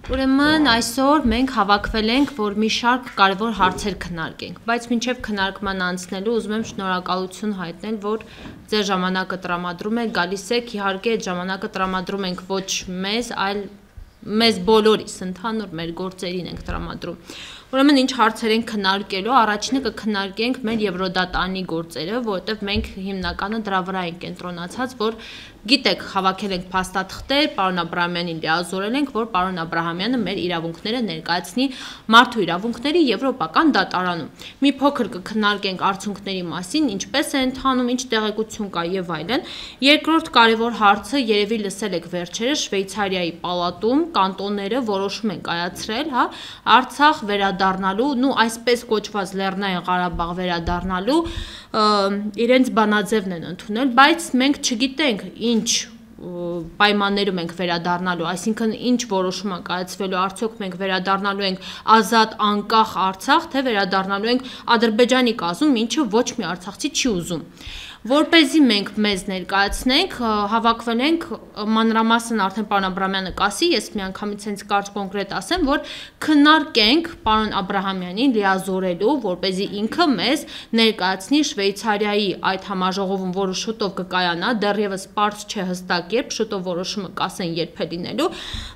Ուրեմն այսօր մենք հավաքվել ենք, որ մի շարք կարևոր հարցեր քննարկենք, բայց մինչև քննարկման անցնելու ուզում եմ շնորհակալություն հայտնել, որ ձեր ժամանակը տրամադրում եք, գալիս եք, իհարկե այդ ժամանակը տրամադրում ենք ոչ մեզ, այլ մեզ բոլորիս, ընդհանուր մեր գործերին ենք տրամադրում։ Ուրեմն ինչ հարցեր ենք քննարկելու, առաջինը կքննարկենք մեր Եվրոդատանի գործերը, որովհետև մենք հիմնականը դրա վրա ենք կենտրոնացած, որ գիտեք, հավաքել ենք փաստաթղթեր, պարոն Աբրահամյանին լիազորել ենք, որ պարոն Աբրահամյանը մեր իրավունքները ներկայացնի մարդու իրավունքների եվրոպական դատարանում։ Մի փոքր կքննարկենք արդյունքների մասին, ինչպես է ընթանում, ինչ տեղեկություն կա եւ այլն։ Երկրորդ կարևոր հարցը երևի լսել եք վերջերս Շվեյցարիայի պալատում կանտոնները որոշում են կայացրել, հա, Արցախ վերադառնալու, այսպես կոչված Լեռնային Ղարաբաղ վերադառնալու իրենց բանաձևն են ընդունել, բայց մենք չգիտենք ինչ պայմաններում ենք վերադառնալու, այսինքն ինչ որոշում է կայացվելու, արդյոք մենք վերադառնալու ենք ազատ անկախ Արցախ, թե վերադառնալու ենք Ադրբեջանի կազմում, ինչը ոչ մի արցախցի չի ուզում։ Որպեսզի մենք մեզ ներկայացնենք, հավաքվել ենք մանրամասն արդեն պարոն Աբրահամյանը կասի, ես միանգամից հենց կարճ կոնկրետ ասեմ, որ քննարկենք պարոն Աբրահամյանին լիազորելու, որպեսզի ինքը մեզ ներկայացնի Շվեյցարիայի այդ համաժողովում, որը շուտով կկայանա, դեռևս պարզ չէ հստակ երբ, շուտով որոշումը կասեն երբ է լինելու,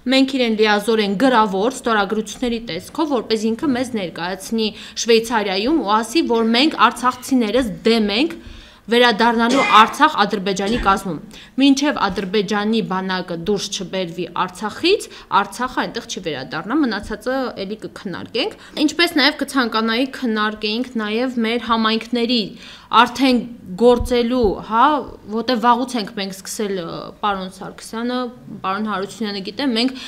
մենք իրեն լիազորենք գրավոր ստորագրությունների տեսքով, որպեսզի ինքը մեզ ներկայացնի Շվեյցարիայում ու ասի, որ մենք արցախցիներս դեմ ենք վերադառնալու Արցախ Ադրբեջանի կազմում։ Մինչև Ադրբեջանի բանակը դուրս չբերվի Արցախից, Արցախը այնտեղ չի վերադառնա, մնացածը էլի կքննարկենք։ Ինչպես նաև կցանկանայի քննարկեինք նաև մեր համայնքների արդեն գործելու, հա, որտեղ վաղուց ենք մենք սկսել պարոն Սարգսյանը, պարոն Հարությունյանը գիտե, մենք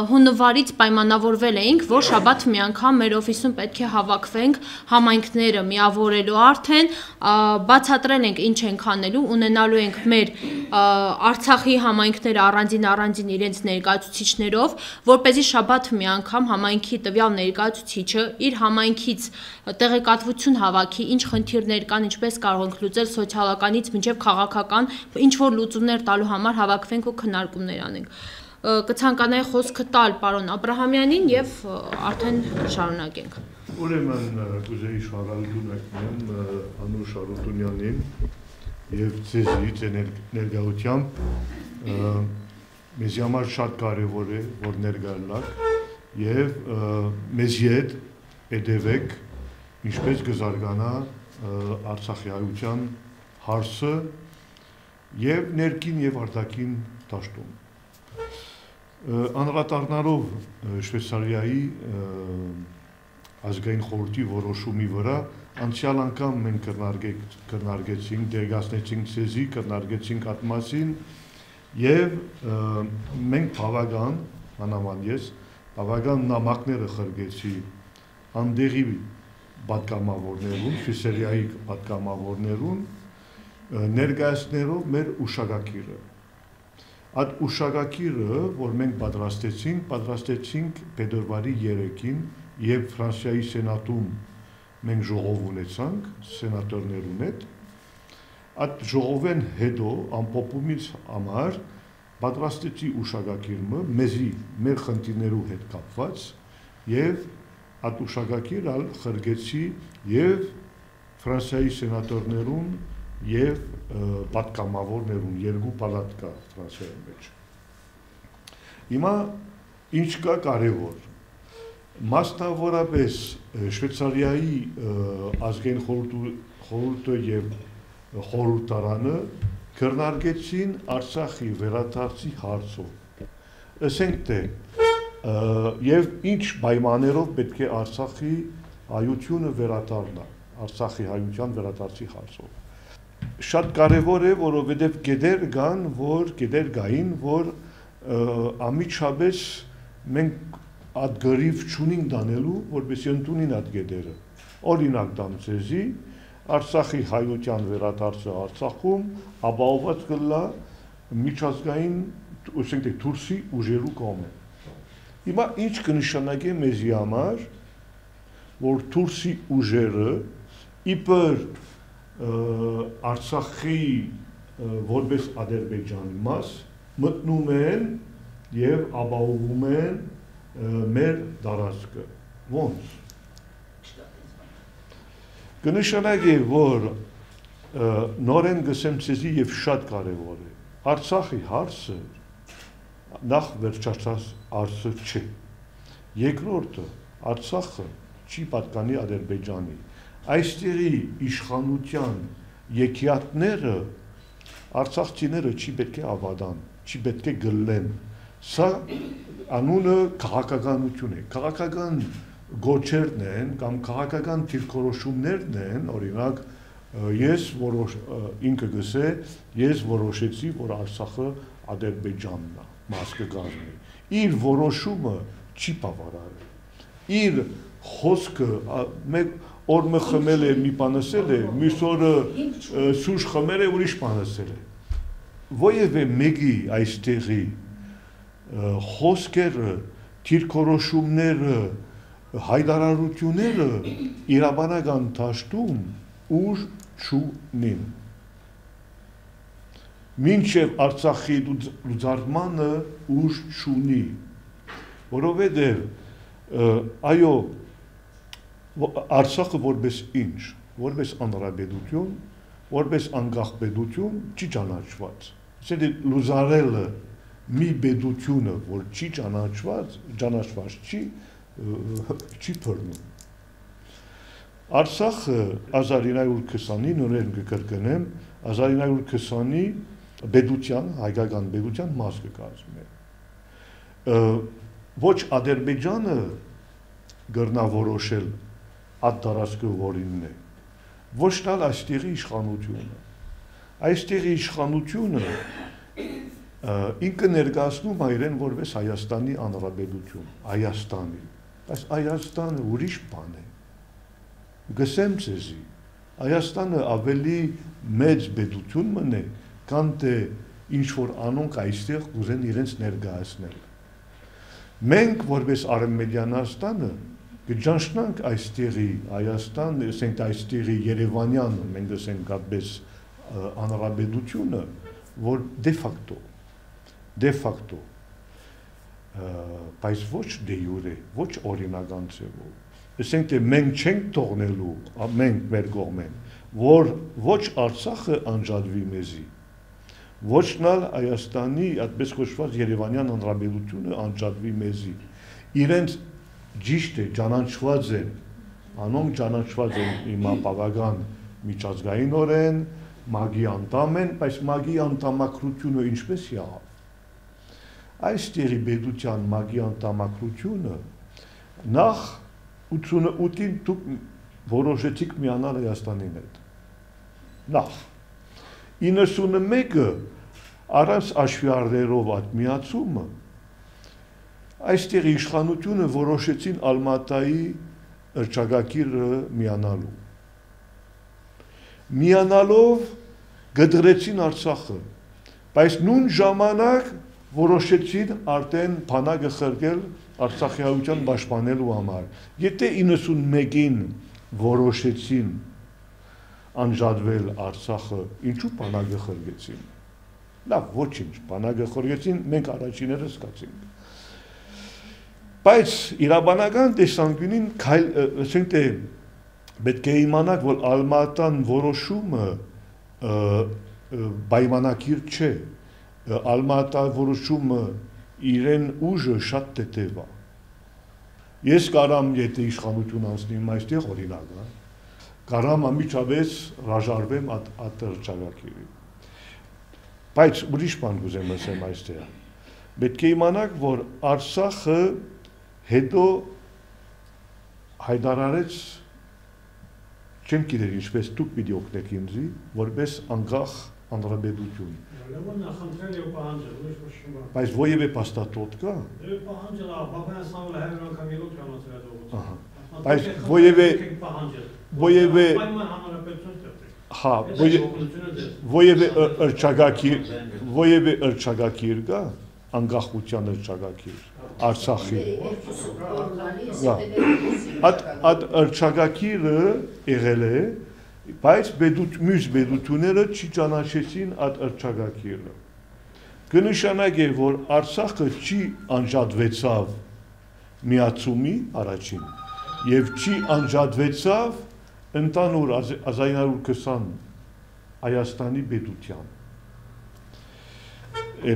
հունվարից պայմանավորվել էինք, որ շաբաթ մի անգամ մեր օֆիսում պետք է հավաքվենք համայնքները միավորելու արդեն, բացատրել ենք ինչ ենք անելու, ունենալու ենք մեր Արցախի համայնքները առանձին իրենց ներկայացուցիչներով, որպեսզի շաբաթ մի անգամ համայնքի տվյալ ներկայացուցիչը իր համայնքից տեղեկատվություն հավաքի, ինչ խնդիրներ կան, ինչպես կարող ենք լուծել սոցիալականից մինչև քաղաքական, ինչ որ լուծումներ տալու համար հավաքվենք ու քննարկումներ անենք։ Կցանկանայի խոսքը տալ պարոն Աբրահամյանին եւ արդեն շարունակենք։ Ուրեմն կուզեի շնորհալություն հայտնել Անուշ Արուտունյանին եւ ձեզի ներկայությամբ մեզ համար շատ կարեւոր է որ ներկայանաք եւ մեզի հետ հետևեք ինչպես կզարգանա Արցախի հայության հարցը եւ ներքին եւ արտաքին դաշտում։ Անդրադառնալով Շվեյցարիայի ազգային խորհրդի որոշումի վրա, անցյալ անգամ մենք քննարկեցինք, դերգացնեցինք ցեզի, քննարկեցինք այդ մասին եւ մենք բավական, մանավանդ ես, բավական նամակները խրգեցի անդերի պատգամավորներուն, Շվեյցարիայի պատգամավորներուն ներկայացնելով մեր ուշագակիրը։ Այդ ուշագակիրը, որ մենք պատրաստեցինք փետրվարի 3-ին եւ Ֆրանսիայի սենատում մենք ժողով ունեցանք սենատորներուն հետ, այդ ժողովեն հետո ամփոփումից համար պատրաստեցի ուշագակիրը մեզի մեր խնդիրներու հետ կապված եւ այդ ուշագակիրը խրգեցի եւ Ֆրանսիայի սենատորներուն եւ պատգամավորներուն երկու պալատ կա Ֆրանսիայի մեջ։ Հիմա ինչ կա կարևոր մասնավորապես Շվեյցարիայի ազգային խորհուրդը եւ խորհրդարանը քննարկեցին Արցախի վերադարձի հարցով։ Ասենք թե եւ ինչ պայմաններով պետք է Արցախի հայությունը վերադառնա, Արցախի հայության վերադարձի հարցով։ Շատ կարևոր է, որովհետեւ գետեր գային, որ ամիջապես մենք այդ գրիվ չունենք դանելու, որպեսզի ընդունին այդ գետերը։ Օրինակ դամ ցեզի Արցախի հայության վերադարձը Արցախում ապահովված կլա միջազգային, ասենք թե Թուրքիի ուժերու կողմը։ Հիմա ինչ կնշանակի մեզի համար, որ Թուրքիի ուժերը իբր Արցախի որպես Ադրբեջանի մաս մտնում են եւ ապահովում են մեր տարածքը։ Ոնց։ Կնշանակի, որ նորեն գսեմ ցեզի եւ շատ կարեւոր է։ Արցախի հարցը նախ վերջացած հարցը չէ։ Երկրորդը Արցախը չի պատկանի Ադրբեջանի։ Այստեղի իշխանության եկյատները արցախցիները չի պետք է ավադան, չի պետք է գլեն։ Սա անունը քաղաքականություն է։ Քաղաքական գոչերն են կամ քաղաքական դիրքորոշումներն են, օրինակ ես ինքը գսե, ես որոշեցի, որ Արցախը Ադրբեջանն է, մաս կկազմի։ Իր որոշումը չի բավարարել։ Իր խոսքը մեկ օր մը խմել է մի բան ասել է, մյուս օրը սուրճ խմել է ուրիշ բան ասել է։ Որևէ մեկի այստեղի խոսքերը, դիրքորոշումները, հայտարարությունները իրավանական դաշտում ուժ չունին։ Մինչև Արցախի լուծարմանը ուժ չունի, որովհետև այո, Արցախը որպես ինչ, որպես հանրապետություն, որպես անկախ պետություն չի ճանաչված։ Այսինքն լուծարելը մի պետությունը, որ չի ճանաչված չի բռնում։ Արցախը 1920-ի նորեն կկրկնեմ, 1920-ի պետության, հայկական պետության մաս կկազմի։ Ոչ Ադրբեջանը գրնա որոշել այդ տարածքը որինն է, ոչ տալ այստեղի իշխանությունը։ Այստեղի իշխանությունը ինքը ներկայացնում է իրեն որպես Հայաստանի Հանրապետություն, Հայաստանի, բայց Հայաստանը ուրիշ բան է։ Գսեմ ցեզի, Հայաստանը ավելի մեծ պետություն մնե, քան թե ինչ որ անոնք այստեղ կուզեն իրենց ներկայացնել։ Մենք որպես Արևմտյան Հայաստանը կճանչնանք այստեղի Հայաստան, ասենք այստեղի Երևանյան, մենք ասենք այդպես հանրապետությունը, որ դե ֆակտո, բայց ոչ դե յուրե, ոչ օրինական ձևով։ Ասենք թե մենք չենք թողնելու, մենք մեր կողմեն, որ ոչ Արցախը անջատվի մեզի, ոչ նալ Հայաստանի այդպես կոչված Երևանյան հանրապետությունը անջատվի մեզի։ Իրենց ճիշտ է, ճանաչված են, անոնք ճանաչված են հիմա բավական միջազգայինորեն, ՄԱԳ-ի անդամ են, բայց ՄԱԳ-ի անդամակցությունը ինչպես եղավ։ Այստեղի պետության ՄԱԳ-ի անդամակցությունը նախ 88-ին դուք որոշեցիք միանալ Հայաստանի հետ։ Նախ 91-ը առանց աշվիարներով այդ միացումը այստեղի իշխանությունը որոշեցին Ալմատայի հռչակագիրը միանալու։ Միանալով գդրեցին Արցախը, բայց նույն ժամանակ որոշեցին արդեն բանակը խրկել Արցախի հայության պաշտպանելու համար։ Եթե 91-ին որոշեցին անջատվել Արցախը, ինչու բանակը խրկեցին։ Լավ, ոչինչ, բանակը խրկեցին, մենք առաջիներս կացինք։ Բայց իրավաբանական տեսանկյունին ասենք թե պետք է իմանաք, որ Ալմատան որոշումը պայմանագիր չէ, Ալմատա որոշումը իրեն ուժը շատ տետև է։ Ես կարամ, եթե իշխանություն անցնեմ այստեղ օրինակ, կարամ ամիջապես հրաժարվեմ այդ հռչակագիրը։ Բայց ուրիշ բան կուզեմ ասեմ այստեղ։ Պետք է իմանաք, որ Արցախը հետո հայտարարեց, չեմ գիտեր ինչպես դուք պիտի օգնեք ինձի, որպես անկախ հանրապետություն։ Բայց որևէ փաստաթուղթ կա։ Բայց որևէ հռչակագիր կա, անկախության հռչակագիր Արցախի։ Այդ հռչակագիրը եղել է, բայց մյուս պետությունները չի ճանաչեցին այդ հռչակագիրը։ Կնշանակի, որ Արցախը չի անջատվեցավ միացումի առաջին եւ չի անջատվեցավ ընդանուր 1920 Հայաստանի պետության։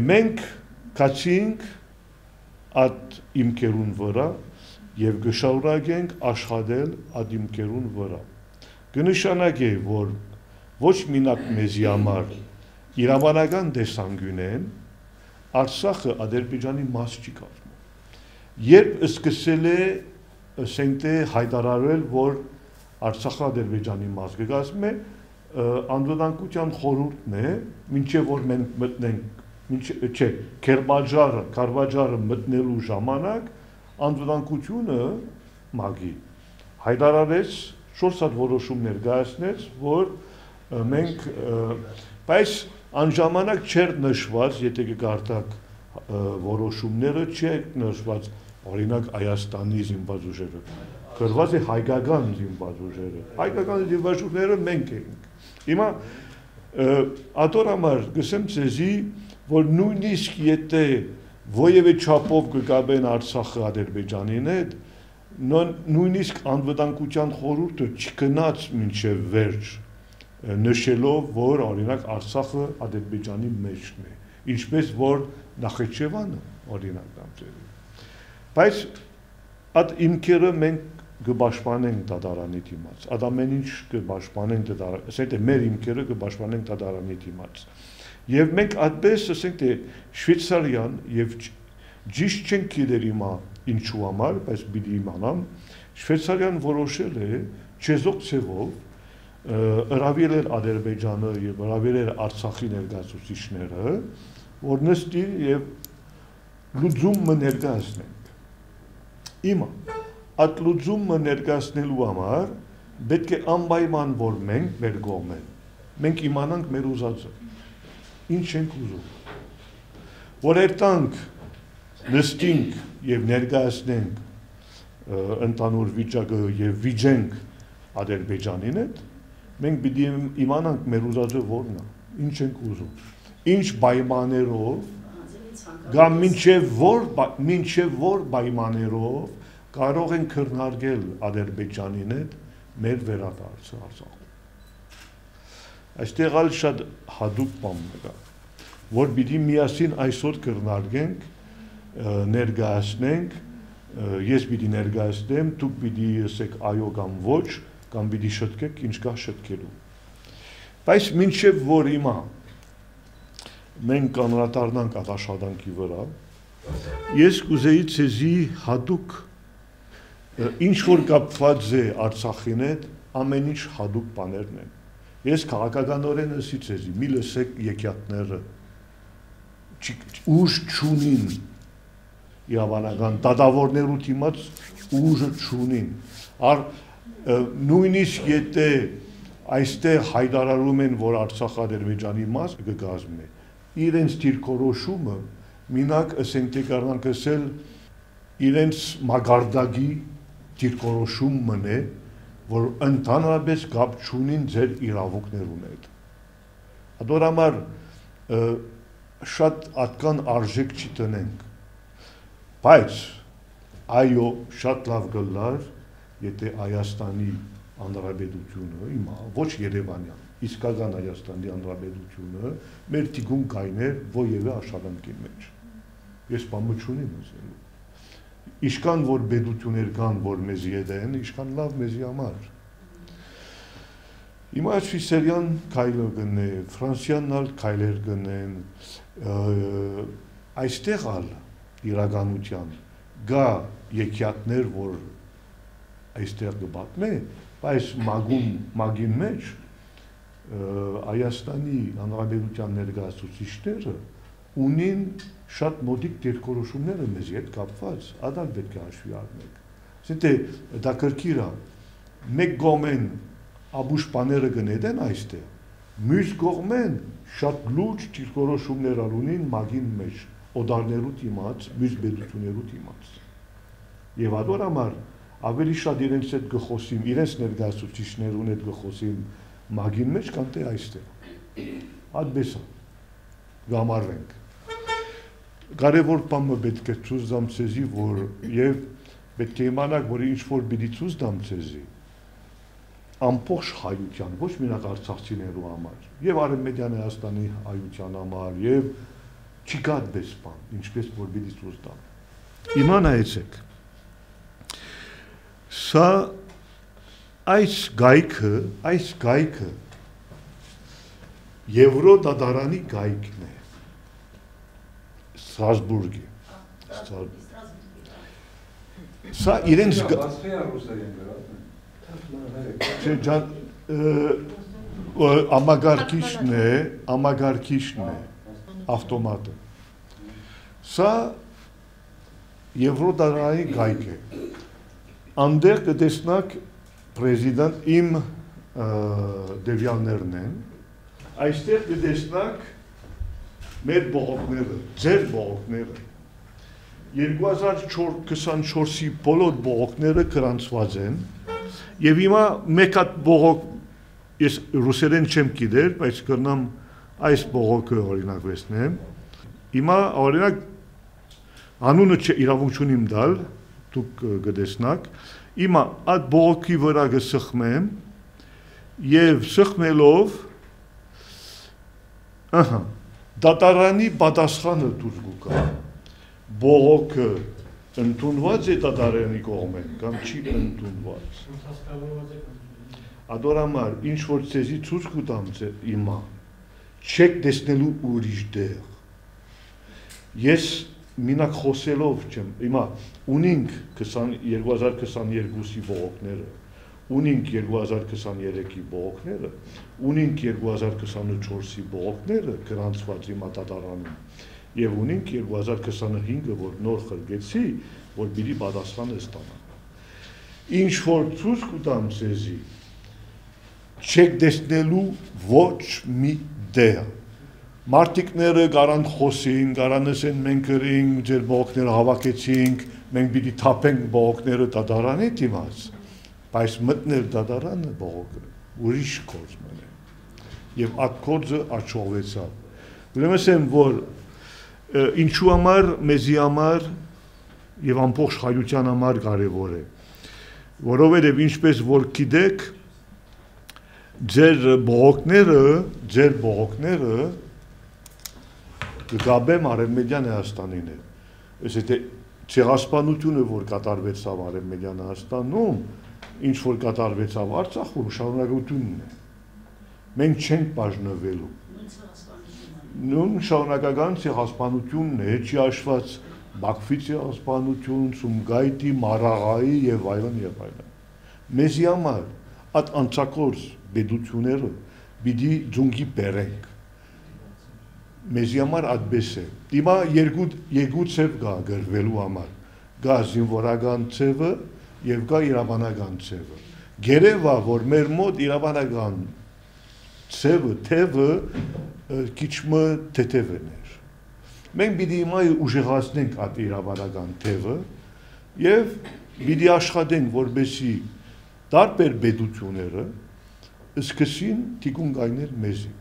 Մենք կացինք այդ իմքերուն վրա եւ գշարունակենք աշխատել այդ իմքերուն վրա։ Կնշանակե, որ ոչ մինակ մեզի համար իրավանական տեսանկյունեն Արցախը Ադրբեջանի մաս չի կազմում։ Երբ սկսել է ասենք հայտարարել, որ Արցախը Ադրբեջանի մաս կգազմի, անվտանգության խորհուրդն է, մինչև որ մենք մտնենք, չէ, Քարվաճարը մտնելու ժամանակ անվտանգությունը մագի հայտարարեց 4 հատ որոշումներ կայացնեց, որ մենք բայց անժամանակ չէր նշված, եթե կկարդաք որոշումները չէր նշված, օրինակ Հայաստանի զինված ուժերը, գրված է հայկական զինված ուժերը, հայկական զինված ուժերը մենք ենք։ Հիմա ատոր համար գսեմ ցեզի, որ նույնիսկ եթե ովևէ չափով կգաբեն Արցախը Ադրբեջանին հետ, նույնիսկ անվտանգության խորհուրդը չգնաց մինչև վերջ նշելով, որ օրինակ Արցախը Ադրբեջանի մեջն է, ինչպես որ Նախիջևանը օրինակ դարձել։ Բայց այդ իմքերը մենք կպաշտպանենք դատարանի դիմաց, այդ ամեն ինչ կպաշտպանենք դատարանի, ասենք մեր իմքերը կպաշտպանենք դատարանի դիմաց։ Եվ մենք այդպես ասենք Շվեյցարիան եւ ճիշտ չենք գիտեր հիմա ինչու համար, բայց պիտի իմանամ, Շվեյցարիան որոշել է չեզոք ցևով հրավիրել Ադրբեջանը եւ հրավիրել Արցախի ներկայացուցիչները, որ նստի եւ լուծումը ներկայացնենք։ Հիմա այդ լուծումը ներկայացնելու համար պետք է անպայման որ մենք մեր կողմեն, մենք իմանանք մեր ուզածը, ինչ ենք ուզում, որ երտանք նստինք եւ ներկայացնենք ընդանուր վիճակը եւ վիճենք Ադրբեջանին հետ, մենք պիտի իմանանք մեր ուզածը որն է, ինչ ենք ուզում, ինչ պայմաններով կամ մինչև որ պայմաններով կարող են քննարկել Ադրբեջանին հետ մեր վերադարձը Արցախում։ Այստեղ ալ շատ հատուկ բան կա, որ պիտի միասին այսօր քննարկենք, ներկայացնենք, ես պիտի ներկայացնեմ, դուք պիտի ասեք այո կամ ոչ, կամ պիտի շտկեք, ինչ կա շտկելու։ Բայց մինչև որ հիմա մենք կանրադառնանք այդ աշխատանքի վրա, ես կուզեի ցեզի հատուկ ինչ որ կապված է Արցախին հետ, ամեն ինչ հատուկ բաներն են։ Ես քաղաքականորեն ասի ցեզի, մի լսեք եկյատները, ուժ չունին, իրավանական դատավորներու դիմաց ուժը չունին։ Նույնիսկ եթե այստեղ հայտարարում են, որ Արցախը Ադրբեջանի մաս կգազմի, իրենց դիրքորոշումը մինակ ասենք կարողանք ասել իրենց մագարտակի դիրքորոշումն է, որ ընդհանրապես կապ չունին ձեր իրավունքներուն հետ։ Ադոր համար շատ ատկան արժեք չի տնենք, բայց այո շատ լավ գլար, եթե Հայաստանի Հանրապետությունը, հիմա ոչ Երևանյան, իսկական Հայաստանի Հանրապետությունը մեր թիկուն կայներ ովևէ աշխատանքի մեջ։ Ես բանը չունիմ ասելու։ Իշքան որ պետություններ կան, որ մեզի հետ են, իշքան լավ մեզի համար։ Հիմա Շվեյցարիան քայլը գնե, Ֆրանսիան ալ քայլեր գնեն, այստեղ ալ իրականության գա եկյատներ, որ այստեղ կպատմե, բայց մագին մեջ Հայաստանի Հանրապետության ներկայացուցիչները ունին շատ մոդիկ դիրքորոշումները մեզի հետ կապված, ադալ պետք է հաշվի առնենք։ Ասենք դա կրկիր է, մեկ կողմեն աբուշ բաները կնետեն այստեղ, մյուս կողմեն շատ լուրջ դիրքորոշումներ ունին մագին մեջ, օդարներու դիմաց, մյուս պետություններու դիմաց։ Եվ ադոր համար ավելի շատ իրենց հետ գխոսիմ, իրենց ներկայացուցիչներուն հետ գխոսիմ մագին մեջ կան թե այստեղ։ Այդպես է, գամարվենք։ Կարևոր բանը պետք է ցույց ցեզի, որ եւ պետք է իմանաք, որ ինչ որ պիտի ցույց տամ ցեզի ամբողջ հայության, ոչ միայն արցախցիներու համար, եւ Արևմտյան Հայաստանի հայության համար, եւ չկա այդպես բան, ինչպես որ պիտի ցույց տամ։ Իմանայեցեք։ Սա այս գայքը Եվրոդատարանի գայքն է։ Ստրասբուրգի։ Սա իրենց ամագարկիչն է ավտոմատը։ Սա Եվրոդատարանի գայք է։ Անդեղ կտեսնակ պրեզիդենտ իմ դեվյաններն են, այստեղ կտեսնակ մեր բողոքները, ձեր բողոքները, 2024-ի բոլոր բողոքները գրանցված են, եւ հիմա մեկ հատ բողոք, ես ռուսերեն չեմ գիտեր, բայց կրնամ այս բողոքը օրինակ վերցնեմ, հիմա օրինակ անունը իրավունք չունիմ տալ, դուք կտեսնաք, հիմա այդ բողոքի վրա կսխմեմ եւ սխմելով դատարանի պատասխանը դուրս գուկա բողոքը ընդունված է դատարանի կողմեն կամ չի ընդունված ադորամար ինչ որ ցեզի ցույց կտամ հիմա չեք տեսնելու ուրիշ դեղ ես մինակ խոսելով չեմ հիմա ունենք 2022-ի բողոքները ունենք 2023-ի բողոքները, ունենք 2024-ի բողոքները գրանցված հիմա դատարանում եւ ունենք 2025-ը, որ նոր խրգեցի, որ պիտի պատասխանը ստանա։ Ինչ որ ցույց կտամ ցեզի, չեք տեսնելու ոչ մի դեղ։ Մարտիկները կարան խոսին, կարան ասեն մենք գրենք, ձեր բողոքները հավաքեցինք, մենք պիտի թափենք բողոքները դատարանի դիմաց։ Բայց մտնել դատարանը բողոքը ուրիշ գործ մնե եւ այդ գործը աչողվեցավ ուրեմն ասեմ որ ինչու համար մեզի համար եւ ամբողջ հայության համար կարեւոր է որովհետեւ ինչպես որ գիտեք ձեր բողոքները կգաբեմ Արևմտյան Հայաստանին է այսինքն ցեղասպանությունը որ կատարվեցավ Արևմտյան Հայաստանում ինչ որ կատարվեցավ Արցախում շարունակությունն է։ Մենք չենք բաժնվելու։ Նույն շարունակական ցեղասպանությունն է, չի հաշված Բաքվի ցեղասպանություն, Սումգայիթի, Մարաղայի եւ այլն եւ այլն։ Մեզի համար այդ անցակորձ բեդությունները պիտի ձունգի բերենք։ Մեզի համար այդպես է։ Հիմա երկու ցև կա գրվելու համար։ Գա զինվորական ցևը եւ կա իրավանական ցևը։ Գերեվա որ մեր մոտ իրավանական թևը քիչմը թեթևն էր։ Մենք պիտի հիմա ուժեղացնենք այդ իրավանական թևը եւ պիտի աշխատենք որպեսզի տարբեր բեդությունները սկսին թիկուն գայնել մեզի։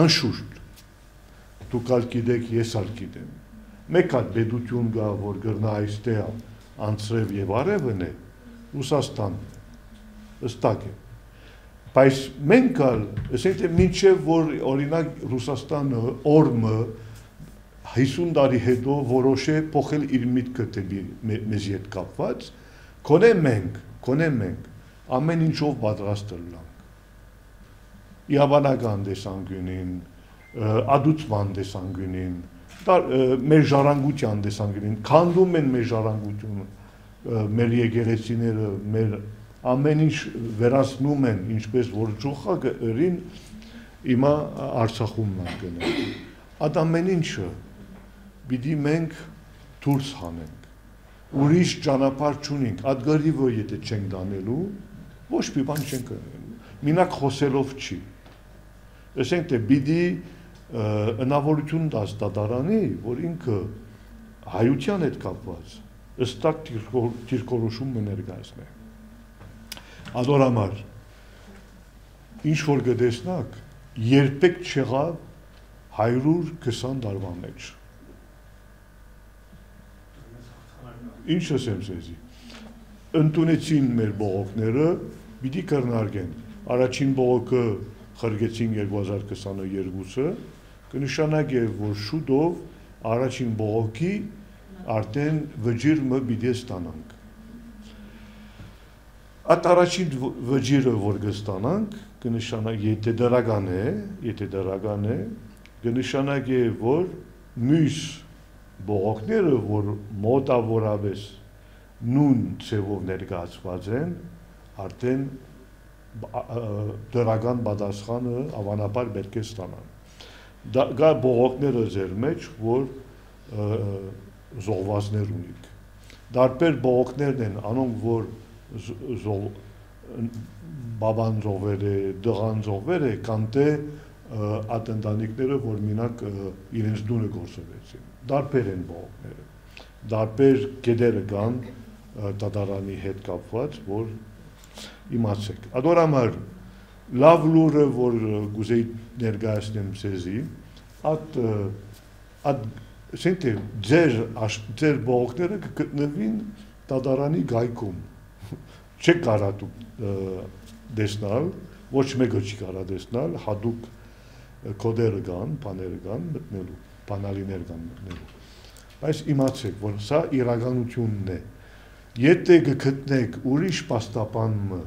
Անշուշտ դուք ալ գիտեք, ես ալ գիտեմ։ Մեկ հատ բեդություն կա, որ գրնա այստեղ անցրև եւ արևն է Ռուսաստան ըստակ է բայց մենք ալ ասենք մինչև որ օրինակ Ռուսաստանը օրմը 50 տարի հետո որոշե փոխել իր միտքը դեպի մեզի հետ կապված կոնե մենք ամեն ինչով պատրաստ լինենք իրավանական տեսանկյունին ադուցման տեսանկյունին մեր ժառանգության տեսանկյունին քանդում են մեր ժառանգությունը մեր եկեղեցիները մեր ամեն ինչ վերացնում են ինչպես որ ճոխակը ըրին հիմա Արցախում մանգնել այդ ամեն ինչը պիտի մենք դուրս հանենք ուրիշ ճանապարհ չունենք այդ գարիվը եթե չենք դանելու ոչ մի բան չենք անելու մինակ խոսելով չի ասենք թե պիտի հնարավորություն տաս դատարանի որ ինքը հայության հետ կապված ըստակ դիրքորոշում ներկայացնե Ադորամար ինչ որ կտեսնակ երբեք չեղավ 120 տարվա մեջ Ինչ ասեմ սեզի ընդունեցին մեր բողոքները, պիտի քննարկեն։ Առաջին բողոքը խրգեցին 2022-ը, կնշանակի, որ շուտով առաջին բողոքի արդեն վճիրը պիտի ստանանք։ Այդ առաջին վճիրը, որ կստանանք, կնշանակի, եթե դրական է, կնշանակի, որ մյուս բողոքները, որ մոտավորապես նույն ձևով ներկայացված են, արդեն դրական պատասխանը հավանաբար պետք է ստանան։ Կա բողոքները ձեր մեջ, որ զոհվածներ ունիք։ Տարբեր բողոքներն են, անոնք որ բաբան զոհվել է, դղան զոհվել է, կամ թե այդ ընտանիքները, որ մենակ իրենց տունը գործողեցին։ Տարբեր են բողոքները։ Տարբեր կետերը կան դատարանի հետ կապված, որ իմացեք։ Այդ համար լավ լուրը, որ կուզեի ներկայացնեմ ձեզի, ձեր բողոքները կգտնվին դատարանի գայքում։ Չեք կարա դուք տեսնալ, ոչ մեկը չի կարա տեսնալ, հատուկ կոդերը կան, բաները կան մտնելու, բանալիներ կան մտնելու։ Բայց իմացեք, որ սա իրականությունն է։ Եթե կգտնեք ուրիշ պաստապանը,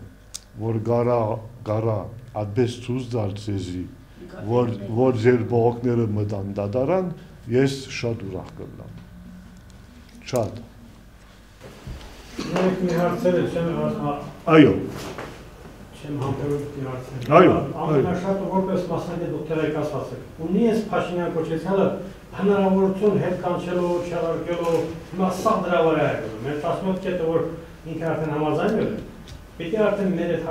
որ գարա այդպես ցույց տալ ձեզի, որ ձեր բողոքները մտան դատարան, ես շատ ուրախ կլինեմ։ Շատ։ Մենք մի հարցեր չեմ Այո։ Չեմ համբերում մի հարցեր։ Այո։ Ամենաշատը որպես մասնագետ դոկտոր եք ասացեք։ Ունի այս Փաշինյան կոչեցյալը հնարավորություն հետ կանչելու, չեղարկելու, հիմա սա դրա վրա է գնում։ Մեր 17 կետը, որ ինքը արդեն համաձայնել է, պիտի արդեն մեր այդ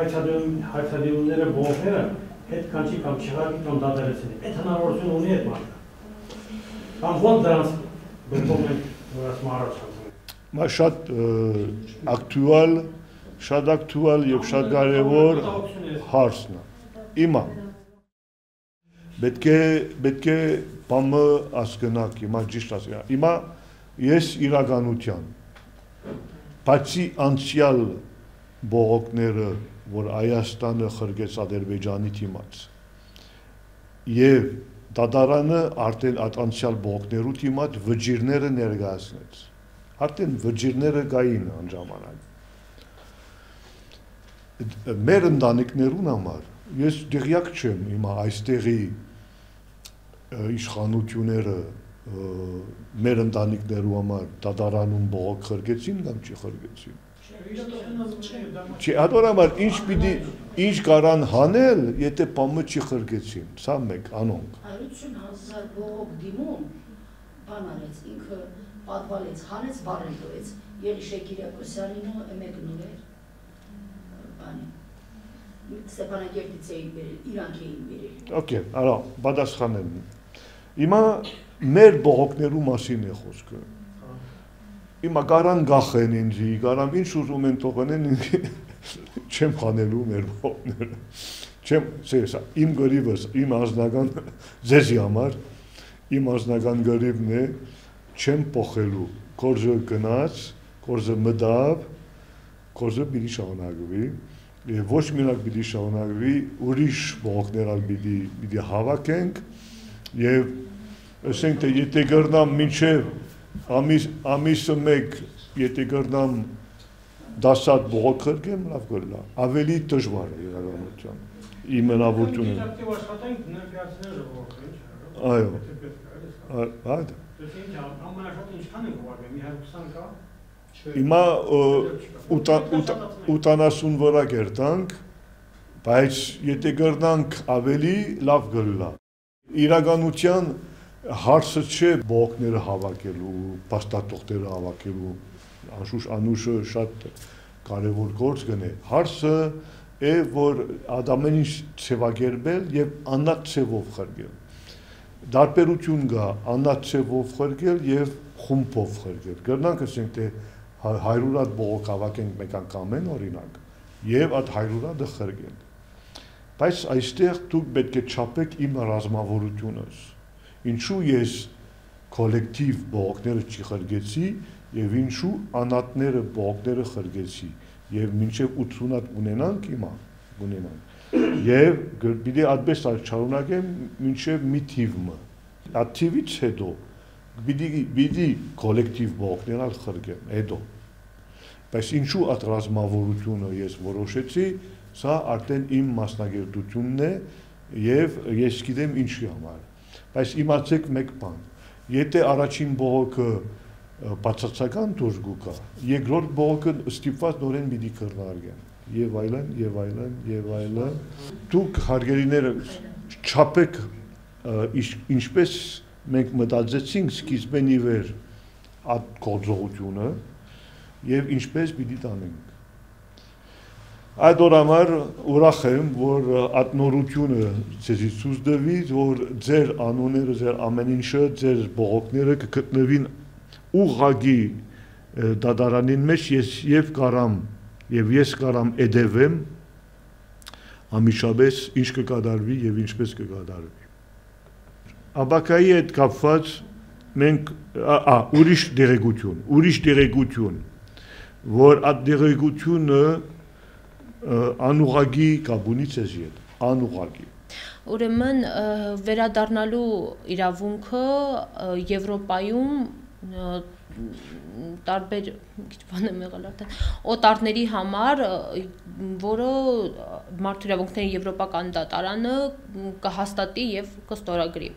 հայցադիմները, բողոքները հետ կանչի կամ չեղարկի կամ դադարեցնի։ Այդ հնարավորությունը ունի այդ մարդը։ Կամ ոնց դրանց դուքում ենք, որ ասում առաջ շատ ակտուալ եւ շատ կարեւոր հարցն է։ Հիմա պետք է բամը ասկնակ, հիմա ճիշտ ասկնակ։ Հիմա ես իրականության բացի անցյալ բողոքները, որ Հայաստանը խրգեց Ադրբեջանի դիմաց եւ դատարանը արդեն անցյալ բողոքներու դիմաց վճիրները ներկայացնեց։ Արդեն վճիրները կային այն ժամանակ։ Մեր ընտանիքներուն համար ես դեղյակ չեմ հիմա այստեղի իշխանությունները մեր ընտանիքներու համար դատարանում բողոք խրգեցին կամ չի խրգեցին։ Չի, հատորհամար ինչ կարան հանել, եթե բամը չի խրգեցին, սա մեկ անոնք։ 150,000 բողոք դիմում բան արեց, ինքը պատվալեց, հանեց, բարել տվեց, Եղիշե Կիրակոսյանինը մեկն ուր էր, բանի, Ստեփանակերտից էին բերել, իրանք էին բերել։ Okay, արա, պատասխանեմ։ Հիմա մեր բողոքներու մասին է խոսքը։ Հիմա կարան գախեն ինձի, կարան ինչ ուզում են թողնեն, չեմ խանելու մեր բողոքները։ Չեմ, սա, իմ գրիվս, իմ անձնական ձեզի համար, իմ անձնական գրիվն է, չեմ փոխելու, կորզը գնաց, կորզը մտավ, կորզը պիտի շարունակվի, եւ ոչ միակ պիտի շարունակվի, ուրիշ բողոքներ պիտի հավաքենք եւ ասենք թե եթե կրնամ մինչեւ ամիսը մեկ, եթե կրնամ 10 հատ բողոք խրգեմ, լավ կլինի, ավելի դժվար է իրականության։ Իմ հնարավորությունը։ Այո։ Այդ Հիմա 80 վրա կերտանք, բայց եթե կրնանք ավելի լավ կլինի։ Իրականության հարցը չէ բողոքները հավաքելու, փաստաթղթերը հավաքելու, անուշը շատ կարևոր գործ կնե։ Հարցը է, որ ամեն ինչ ցեվագերբել եւ աննատ ցևով խրգել։ Դարբերություն կա աննատ ցևով խրգել եւ խումբով խրգել։ Կրնանք ասենք թե 100 հատ բողոք հավաքենք մեկ անգամ են օրինակ եւ այդ 100 հատը խրգենք։ Բայց այստեղ դուք պետք է չափեք իմ ռազմավարությունս։ Ինչու ես կոլեկտիվ բողոքները չի խրգեցի եւ ինչու անատները բողոքները խրգեցի եւ մինչեւ 80 հատ ունենանք հիմա եւ պիտի այդպես շարունակեմ մինչեւ մի թիվը այդ թիվից հետո պիտի կոլեկտիվ բողոքներ խրգեմ հետո բայց ինչու այդ ռազմավարությունը ես որոշեցի սա արդեն իմ մասնագիտությունն է եւ ես գիտեմ ինչի համար բայց իմացեք մեկ բան եթե առաջին բողոքը բացասական դուրս գուկա երկրորդ բողոքը ստիպված նորեն պիտի քննարկեն եւ այլն դուք հարգելիները չափեք ինչպես մենք մտածեցինք սկիզբեն ի վեր այդ գործողությունը եւ ինչպես պիտի տանենք այդ օրամար ուրախ եմ որ այդ նորությունը ցեզի ցույց տվի որ ձեր անունները ձեր ամեն ինչը ձեր բողոքները կգտնվին ուղղակի դատարանին մեջ ես կարամ edevեմ ամիշաբես ինչ կկատարվի եւ ինչպես կկատարվի Աբակայի հետ կապված մենք ուրիշ դերեկություն որ այդ դերեկությունը անուղագի կաբունից ես ետ, անուղագի Ուրեմն վերադառնալու իրավունքը Եվրոպայում տարբեր օտարների համար, որը Մարդու իրավունքների Եվրոպական դատարանը կհաստատի եւ կստորագրի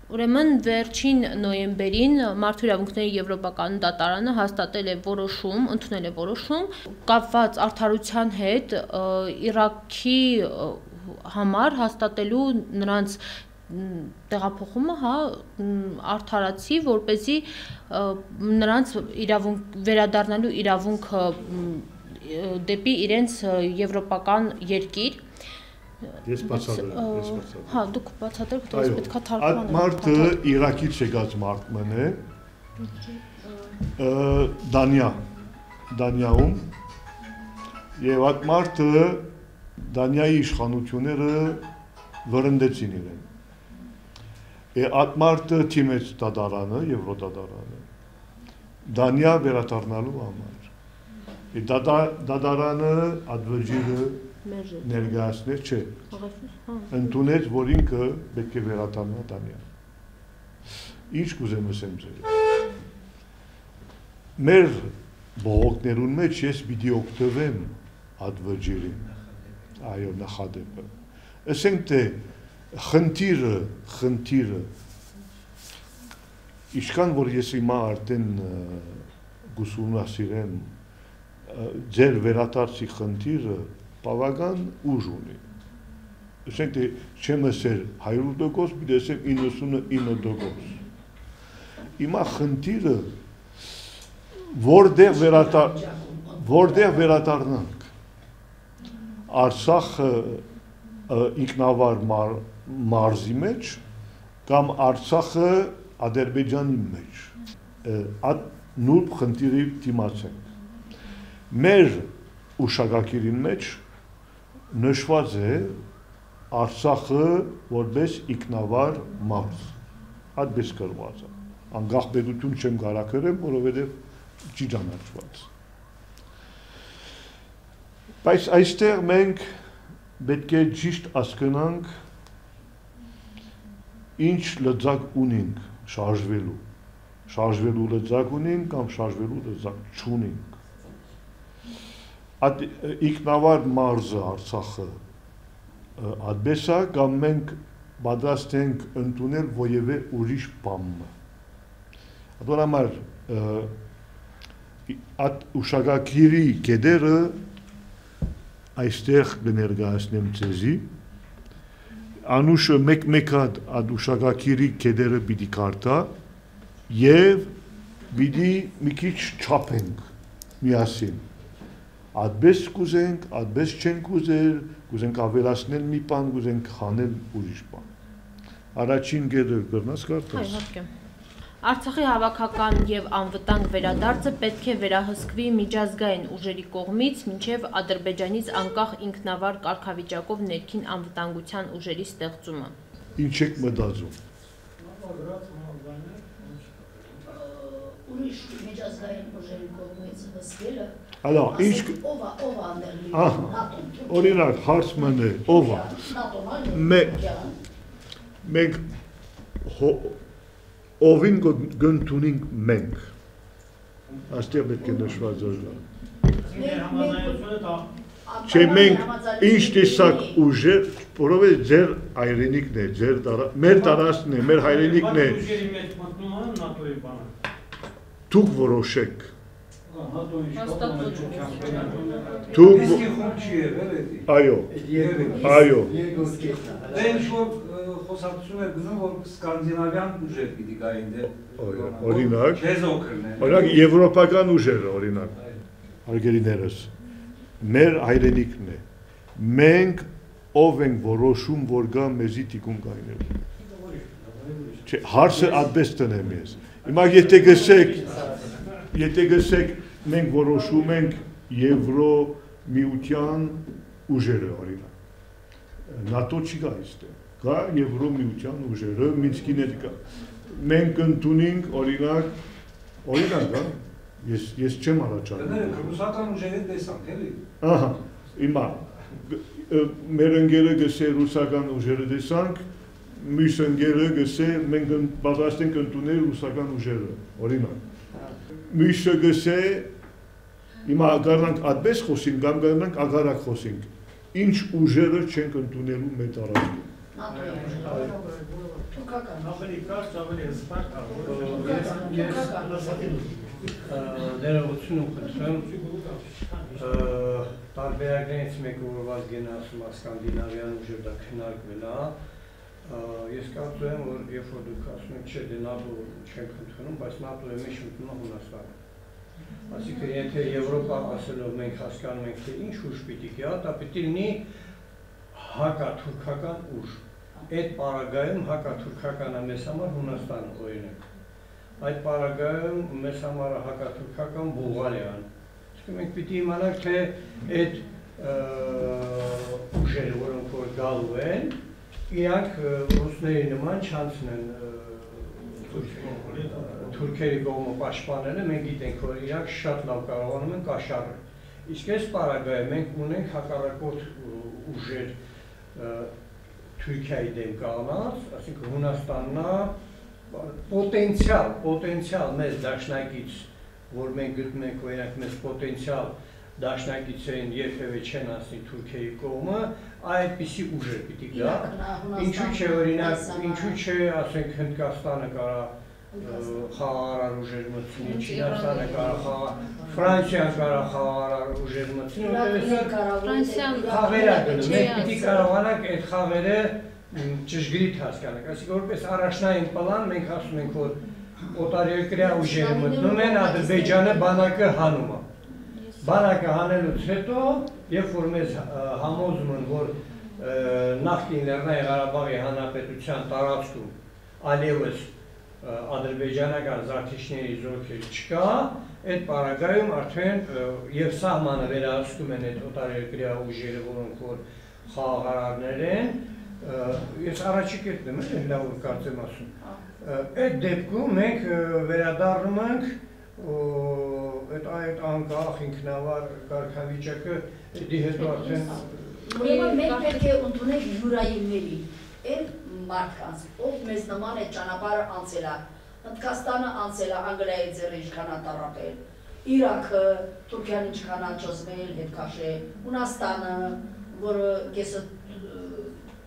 Ուրեմն վերջին նոյեմբերին Մարդու իրավունքների Եվրոպական դատարանը հաստատել է որոշում, ընդունել է որոշում կապված արդարության հետ Իրաքի համար հաստատելու նրանց տեղափոխումը, արդարացի, որպեսզի նրանց վերադառնալու իրավունքը դեպի իրենց եվրոպական երկիր Ես բացատրեմ, Հա, դուք բացատրեք, դուք պետք է թարգմանեք։ Այդ մարդը Իրաքից եկած մարդն է, Դանիայում, եւ այդ մարդը Դանիայի իշխանությունները վրընդեցին իրեն։ Այդ մարդը թիմեց դատարանը, Եվրոդատարանը, Դանիա վերադառնալու համար։ Դատարանը այդ վճիռը ներկայացնել չէ, ընդունեց, որ ինքը պետք է վերադառնա Դանիա։ Ինչ կուզեմ ասեմ ձեզ։ Մեր բողոքներուն մեջ ես պիտի օգտվեմ այդ վճիռին, այո, նախադեպը։ Ասենք թե խնդիրը, ինչքան որ ես հիմա արդեն գուսումնասիրեմ, ձեր վերադարձի խնդիրը բավական ուժ ունի։ Ասենք թե չեմ ասել 100%, պիտի ասեմ 99%։ Հիմա խնդիրը որտեղ վերադառնանք։ Արցախը ինքնավար մարզի մեջ կամ Արցախը Ադրբեջանի մեջ։ Այդ նույն խնդիրի դիմացենք։ Մեր ուշագակիրին մեջ նշված է Արցախը որպես ինքնավար մարզ, այդպես գրված է, անկախ պետություն չեմ կարող գրեմ, որովհետև չի ճանաչված։ Բայց այստեղ մենք պետք է ճիշտ հասկանանք ինչ լծակ ունենք շարժվելու լծակ ունենք կամ շարժվելու լծակ չունենք։ Այդ ինքնավար մարզը Արցախը այդպես է կամ մենք պատրաստ ենք ընդունել որևէ ուրիշ բան։ Դուրամար այդ ուշագակիրի կետերը այստեղ կներկայացնեմ ձեզի։ Անուշը մեկ այդ ուշագակիրի կետերը պիտի կարդա եւ պիտի մի քիչ չափենք միասին։ Այդպես կուզենք, այդպես չենք ուզել, կուզենք ավելացնել մի բան, կուզենք խանել ուրիշ բան։ Առաջին կետը կրնաս կարդաս։ Իհարկե։ Արցախի հավաքական եւ անվտանգ վերադարձը պետք է վերահսկվի միջազգային ուժերի կողմից մինչեւ Ադրբեջանից անկախ ինքնավար կարգավիճակով ներքին անվտանգության ուժերի ստեղծումը։ Ինչ եք մտածում։ ուրիշ միջազգային ուժերի կողմից հսկելը, Ալա, ինչ ով անդերլի, օրինակ հարց մնե, ով մենք ովին գնտունինք մենք, աստեղ պետք է նշված օրինա։ Չէ մենք ինչ տեսակ ուժեր, որովհետև ձեր հայրենիքն է, մեր տարածքն է, մեր հայրենիքն է։ Դուք որոշեք։ Այո։ Դե ինչ-որ խոսակցություն է գնում, որ սկանդինավյան ուժեր պիտի գային դեր։ Օրինակ եվրոպական ուժերը, օրինակ, հարգելիներս, մեր հայրենիքն է, մենք ով ենք որոշում, որ գա մեզի տիկուն կայնելու։ Չէ, հարցը ատպես տնեմ ես։ Հիմա եթե գսեք մենք որոշում ենք Եվրոմիության ուժերը, օրինակ։ ՆԱՏՕ չի գա այստեղ, գա Եվրոմիության ուժերը, Մինսկին հետ գա։ Մենք ընդունենք, օրինակ, ես չեմ առաջարկում։ Ռուսական ուժերը տեսանք, էլի։ Ահա, հիմա մեր ընկերը գսե ռուսական ուժերը տեսանք, մյուս ընկերը գսե մենք պատրաստ ենք ընդունել ռուսական ուժերը, օրինակ։ Մյուսը գսե հիմա գարնանք ատպես խոսենք, կամ գարնանք ագարակ խոսենք, ինչ ուժերը չենք ընդունելու մեր տարածքում։ Ավելի կարճ, ավելի ներողություն խնդրեմ, տարբերակներից մեկը որ Վազգենը ասում է սկանդինավյան ուժեր դա քննարկվել է, ես կարծում եմ, որ երբ որ դուք ասում եք, չէ, դե ՆԱՏՕ չենք ընդունում, բայց ՆԱՏՕ-ը մեջ ընդունում է Հունաստանը։ Այսինքն, եթե Եվրոպա ասելով մենք հասկանում ենք, թե ինչ ուժ պիտի գա, դա պիտի լինի հակաթուրքական ուժ։ Այդ պարագայում հակաթուրքականը մեզ համար Հունաստանը օրինակ։ Այդ պարագայում մեզ համար հակաթուրքական Բուլղարիան։ Իսկ մենք պիտի իմանանք, թե այդ ուժերը, որոնք որ գալու են, իրանք ռուսների նման չանցնեն թուրքերի կողմը պաշտպանելը, մենք գիտենք, որ իրանք շատ լավ կարողանում են կաշառել։ Իսկ այս պարագայում մենք ունենք հակառակորդ ուժեր Թուրքիայի դեմ կանգնած, այսինքն Հունաստանն պոտենցիալ մեծ դաշնակից, որ մենք գտնում ենք, որ իրանք մեծ պոտենցիալ դաշնակից են երբևէ չեն ասնի Թուրքիայի կողմը, այդպիսի ուժեր պիտի գա։ Ինչու՞ չէ, օրինակ, ինչու՞ չէ, ասենք Հնդկաստանը կարա խաղաղարար ուժեր մտցնի, Չինաստանը կարա Ֆրանսիան կարա խաղաղարար ուժեր մտցնի, Ֆրանսիան խաղեր է գնում, մենք պիտի կարողանանք այդ խաղերը ճշգրիտ հասկանանք, այսինքն որպես առաջնային պլան մենք ասում ենք, որ օտարերկրյա ուժերը մտնում են, Ադրբեջանը բանակը հանում է։ Բանակը հանելուց հետո, երբ որ մեզ համոզում են, որ նախկին Լեռնային Ղարաբաղի Հանրապետության տարածքում այլևս ադրբեջանական զավթիչների զորքեր չկա, այդ պարագայում արդեն եւ սահմանը վերահսկում են այդ օտարերկրյա ուժերը, որոնք որ խաղաղարարներ են, ես առաջի կետն եմ լավ կարծեմ ասում։ Այդ դեպքում մենք վերադառնում ենք այդ անկախ ինքնավար կարգավիճակը դի հետո արդեն Ուրեմն մենք պետք է ընդունենք յուրայինների, այդ մարդկանց, ով մեզ նման այդ ճանապարհը անցել է, Հնդկաստանը անցել է, Անգլիայի ձեռը ինչքան է տառապել, Իրաքը, Թուրքիան ինչքան է ճզմել, հետ քաշել, Հունաստանը, որը կեսը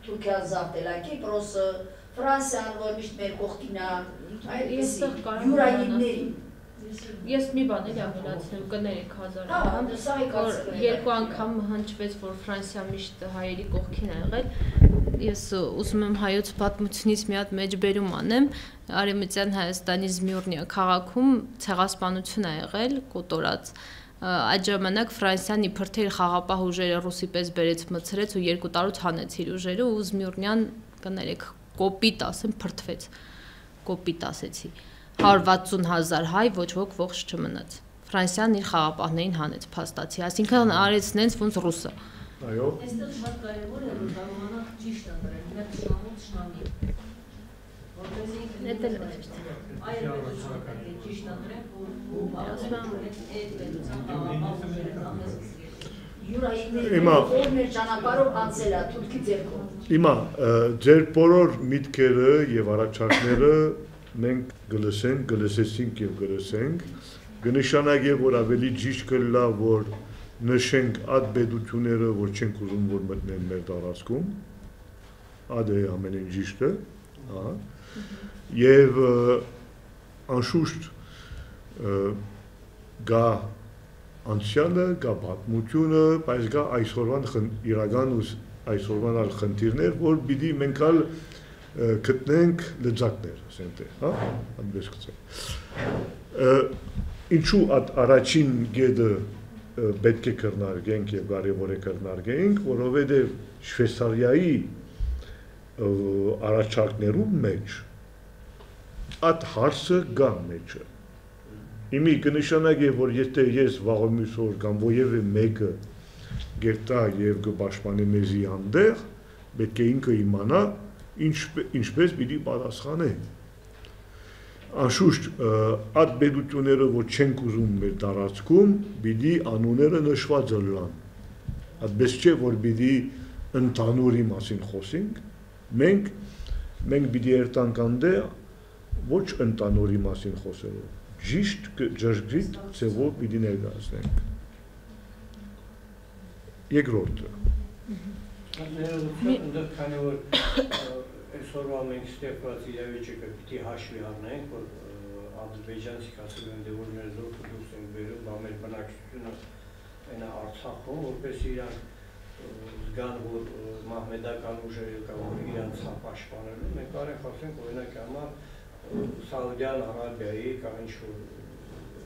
Թուրքիան զավթել է, Կիպրոսը, Ֆրանսիան, որ միշտ մեր կողքին է, այդպիսի յուրայինների։ Ես մի բան էլ ավելացնեմ, կներեք հազար որ երկու անգամ հնչվեց, որ Ֆրանսիա միշտ հայերի կողքին է եղել, ես ուզում եմ հայոց պատմությունից մի հատ մեջբերում անեմ, Արևմտյան Հայաստանի Զմյուրնիա քաղաքում ցեղասպանություն է եղել, կոտորած, այդ ժամանակ Ֆրանսիան իբր թե իր խաղապահ ուժերը ռուսի պես բերեց մցրեց ու 2 տարուց հանեց իր ուժերը ու Զմյուրնյան, կներեք, կոպիտ ասեմ, փրթվեց, կոպիտ ասեցի 160,000 հայ ոչ ոք ողջ չմնաց։ Ֆրանսիան իր խաղապահներին հանեց փաստացի, այսինքն արեց նենց ոնց ռուսը։ Այո։ Այստեղ շատ կարևոր է որ կարողանանք ճիշտ ընտրել մեր շահոց շնամի։ Հիմա ձեր բոլոր միտքերը եւ առաջարկները մենք գլսեցինք եւ գլսենք, կնշանակի որ ավելի ճիշտ կլա որ նշենք այդ պետությունները որ չենք ուզում որ մտնեն մեր տարածքում, այդ է ամենին ճիշտը, եւ անշուշտ գա անցյալը, գա պատմությունը, բայց գա այսօրվան իրական այսօրվան այլ խնդիրներ, որ պիտի մենք ալ գտնենք լծակներ, ասենք թե, հա, այնպես գցենք։ Ինչու առաջին գեդը պետք է քննարկենք եւ կարեւոր է քննարկենք, որովհետեւ Շվեյցարիայի առաջարկներու մեջ այդ հարցը գա մեջը։ Իմի կնշանակի որ եթե ես վաղամյուս օր կամ որևէ մեկը գերտա եւ կպաշտպանի մեզի հանդեղ, պետք է ինքը իմանա ինչպես պիտի պատասխանե։ Անշուշտ այդ պետությունները որ չենք ուզում մեր տարածքում, պիտի անունները նշված լան։ Այդպես չէ որ պիտի ընդհանուրի մասին խոսենք, մենք պիտի երտանք անդեղ ոչ ընդհանուրի մասին խոսելով, ճիշտ ճշգրիտ ձևով պիտի ներկայացնենք։ Երկրորդը։ Քանի որ այսօրվա մենք ստեղծված իրավիճակը պիտի հաշվի առնենք, որ ադրբեջանցիք ասել են որ մեր զորքը դուրս են բերում, մեր բնակչությունը այնա Արցախում, որպես իրանք զգան որ մահմեդական ուժերը կամ իրանց պաշտպանելու, մենք կարող ենք ասենք օրինակ համար Սաուդյան Արաբիայի կամ ինչ-որ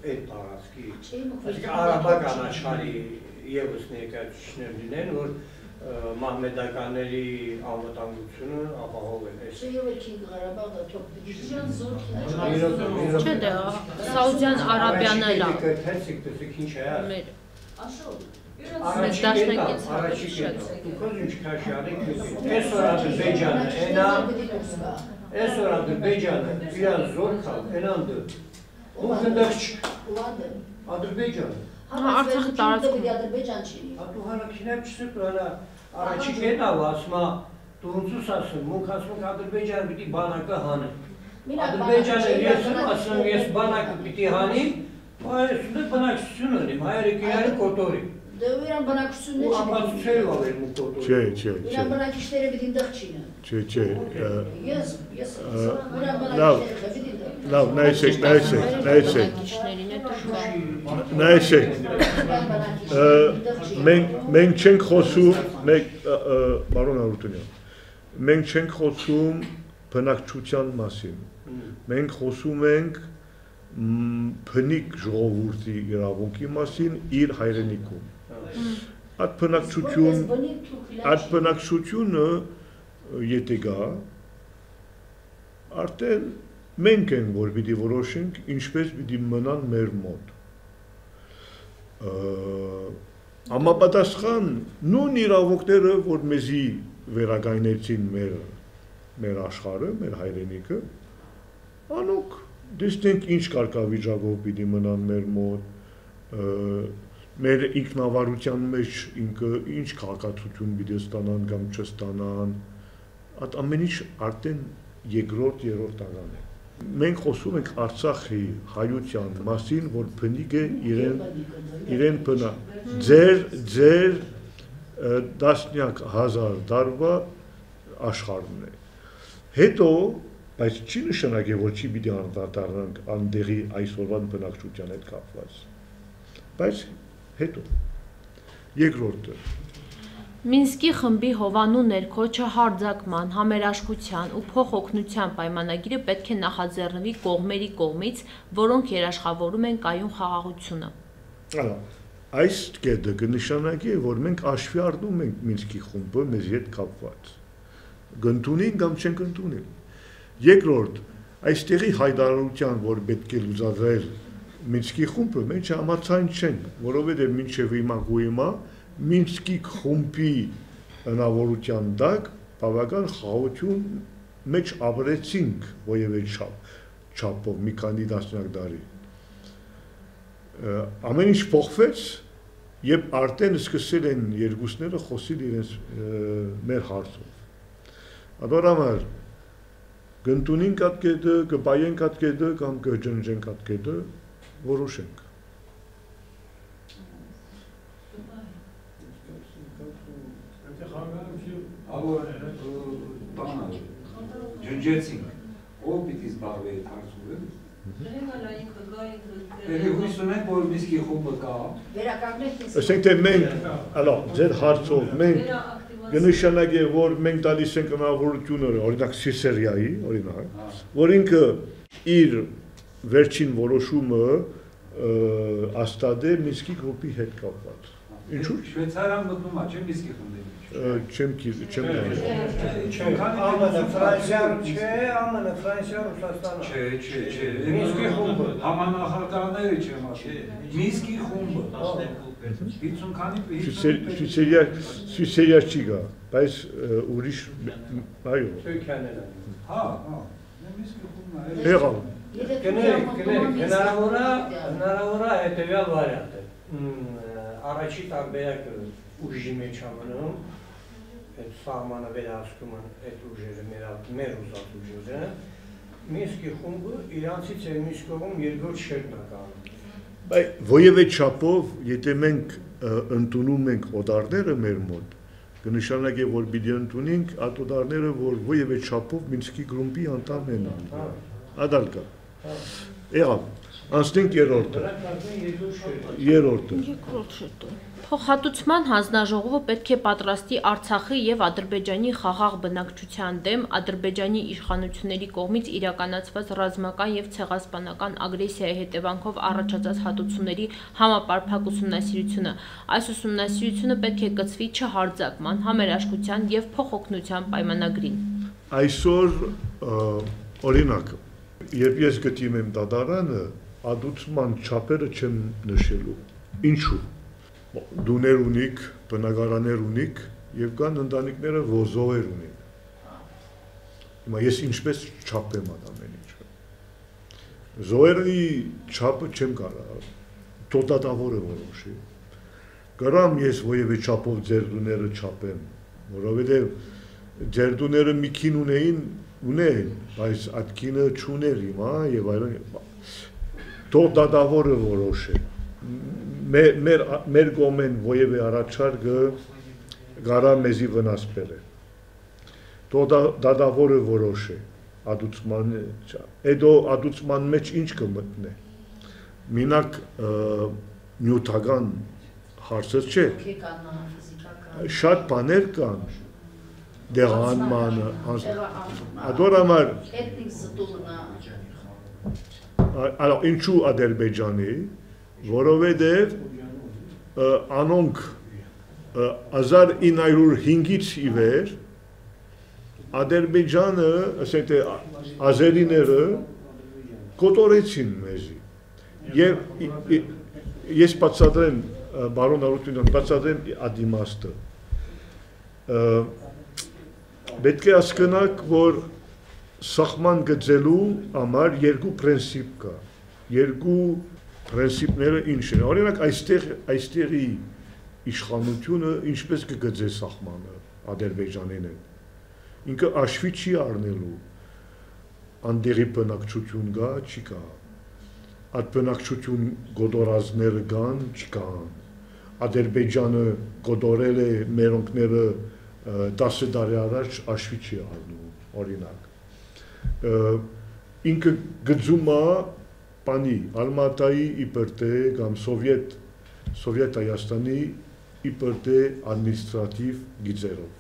այդ տարածքի, արաբական աշխարհի ևս ներկայացուցիչներ լինեն, որ մահմեդականների անվտանգությունը ապահովեն։ Չէ, եւ King Ղարաբաղը թող դիժան զորքի։ Չէ, դա Սաուդյան Արաբիան էլ է։ Տեսեք, ինչ է։ Աշոտ։ Առաջիկը, դուք ինչ քաշի արեք, այսօր Ադրբեջանը, այսօր Ադրբեջանը իր զորքա, այնանդը։ Ուղղնդաղ Ադրբեջանը։ Արցախի տարածքում Ադրբեջան չի։ Ատու հանաքինებ չսի պրանա առաջիկ հետա ասма դունցուս ասում, մունք ասում Ադրբեջանը պիտի բանակը հանի։ Ադրբեջանը ասում ես բանակը պիտի հանի, այս բնակչություն ունիմ, հայերը իրար կոտորի։ Դե իրան բնակչությունն չի։ Ապացուցել ալեր մու կոտորի։ Չէ։ Իրան բնակիչները պիտի ընդեղ չինը։ Չէ։ Ես իրան բնակիչները Լավ, նայեցեք։ Մենք չենք խոսում, բարոն Արուտունյան, մենք չենք խոսում բնակչության մասին, մենք խոսում ենք բնիկ ժողովուրդի իրավունքի մասին իր հայրենիքում։ Այդ բնակչությունը եթե գա, արդեն մենք ենք, որ պիտի որոշենք, ինչպես պիտի մնան մեր մոտ։ Համապատասխան նույն իրավունքները, որ մեզի վերականգնեցին մեր աշխարհը, մեր հայրենիքը, անոնք դեսնենք ինչ կարգավիճակով պիտի մնան մեր մոտ, մեր ինքնավարության մեջ ինքը ինչ քաղաքացիություն պիտի ստանան կամ չստանան, այդ ամեն ինչ արդեն երկրորդ, երրորդ անգամ է։ Մենք խոսում ենք Արցախի հայության մասին, որ բնիկ է իրեն բնա։ Ձեր տասնյակ հազար տարվա աշխարհն է։ Հետո, բայց չի նշանակի, որ չի պիտի անդրադառնանք անդեղի այսօրվան բնակչության հետ կապված։ Բայց հետո երկրորդը Մինսկի խմբի հովանու ներքո չհարձակման, համերաշխության ու փոխօգնության պայմանագիրը պետք է նախաձեռնվի կողմերի կողմից, որոնք երաշխավորում են կայուն խաղաղությունը։ Այս կետը կնշանակի, որ մենք հաշվի առնում ենք Մինսկի խումբը մեզ հետ կապված։ Կընդունենք կամ չենք ընդունել։ Երկրորդ, այստեղի հայտարարության, որ պետք է լուծադրել Մինսկի խումբը, մենք համաձայն չենք, որովհետև մինչև հիմա Մինսկի խումբի հնարավորության տակ բավական խաղաղություն մեջ ապրեցինք ովևէ չափով մի քանի տասնյակ տարի։ Ամեն ինչ փոխվեց, երբ արդեն սկսել են երկուսները խոսել իրենց մեր հարցով։ Ադորամար գտնունին կատկետը, կպայեն կատկետը կամ կջնջեն կատկետը որոշենք։ Ջնջեցինք, ով պիտի զբաղվի այդ հարցով է։ Դե հույս ունենք, որ միսկի խումբը կա։ Ասենք թե մենք, ձեր հարցով մենք կնշանակի, որ մենք տալիս ենք հնարավորությունը, օրինակ Սիսերիայի, օրինակ, որ ինքը իր վերջին որոշումը աստադե Միսկի գրուպի հետ կապված։ Ինչու՞։ Շվեյցարիան մտնում է, չէ՞ Միսկի խումբի։ Չեմ գիտեմ։ ԱՄՆ Ֆրանսիան չէ, ԱՄՆ Ֆրանսիան Ռուսաստանը։ Չէ։ Միսկի խումբը։ Համանախագահները չեմ ասում։ Միսկի խումբը։ 50 քանի Սիսերիա չի գա, բայց ուրիշ այո։ Թուրքիաները։ Հա, Միսկի խումբն է։ Եղավ։ Կներեք, հնարավոր է հետևյալ վարիանտ է։ Առաջի տարբերակը ուժի մեջ ամնում, այդ սահմանը վերահսկում են այդ ուժերը, մեր ուզած ուժերը, Միսկի խումբը իրանցից է մյուս կողմ երկրորդ շերտն է կանում։ Բայց ովևէ չափով, եթե մենք ընդունում ենք օտարները մեր մոտ, կնշանակի, որ պիտի ընդունենք այդ օտարները, որ ովևէ չափով Մինսկի գրուպի անդամ են։ Ադալկա։ Եղավ, անցնենք երրորդը։ Երկրորդ շերտը։ Փոխհատուցման հանձնաժողովը պետք է պատրաստի Արցախի եւ Ադրբեջանի խաղաղ բնակչության դեմ Ադրբեջանի իշխանությունների կողմից իրականացված ռազմական եւ ցեղասպանական ագրեսիայի հետևանքով առաջացած հատուցումների համապարփակ ուսումնասիրությունը։ Այս ուսումնասիրությունը պետք է կցվի չհարձակման, համերաշխության եւ փոխօգնության պայմանագրին։ Այսօր օրինակ, երբ ես գտնում եմ դատարանը, ադուցման չափերը չեմ նշելու։ Ինչու՞։ Դուներ ունիք, բնակարաններ ունիք եւ կան ընտանիքները, որ զոհեր ունին։ Հիմա ես ինչպես չափեմ այդ ամեն ինչը։ Զոհերի չափը չեմ կարող, տոտատավորը որոշի։ Գրամ ես ովևէ չափով ձեր դուները չափեմ, որովհետեւ ձեր դուները մի քին ունեն, բայց այդ քինը չուներ հիմա եւ այլն։ Տոտատավորը որոշի։ Մեր կողմեն ովևէ առաջարկը գարա մեզի վնաս բերե։ Դատավորը որոշ է ադուցման, հետո ադուցման մեջ ինչ կմտնե։ Մինակ նյութական հարցեր չէ։ Շատ բաներ կան, դեղանմանը, ադորամար, ինչու Ադրբեջանի, որովհետև անոնք 1905-ից ի վեր Ադրբեջանը, ասենք թե ազերիները կոտորեցին մեզի։ Եվ ես բացատրեմ, բարոն Արութունյան, բացատրեմ այդ իմաստը։ Պետք է հասկանաք, որ սահման գծելու համար երկու պրինցիպ կա։ Երկու պրինցիպները ինչ են։ Օրինակ այստեղի իշխանությունը ինչպես կգծե սահմանը Ադրբեջանին են։ Ինքը աշվի չի առնելու անդերի բնակչություն կա, չի կա։ Այդ բնակչություն գոտորածները կան, չկան։ Ադրբեջանը գոտորել է մերոնքները 10 տարի առաջ աշվի չի առնում, օրինակ։ Ինքը գծում է Պանի, Ալմատայի իպրտե կամ Սովետ Հայաստանի իպրտե ադմինիստրատիվ գիծերով։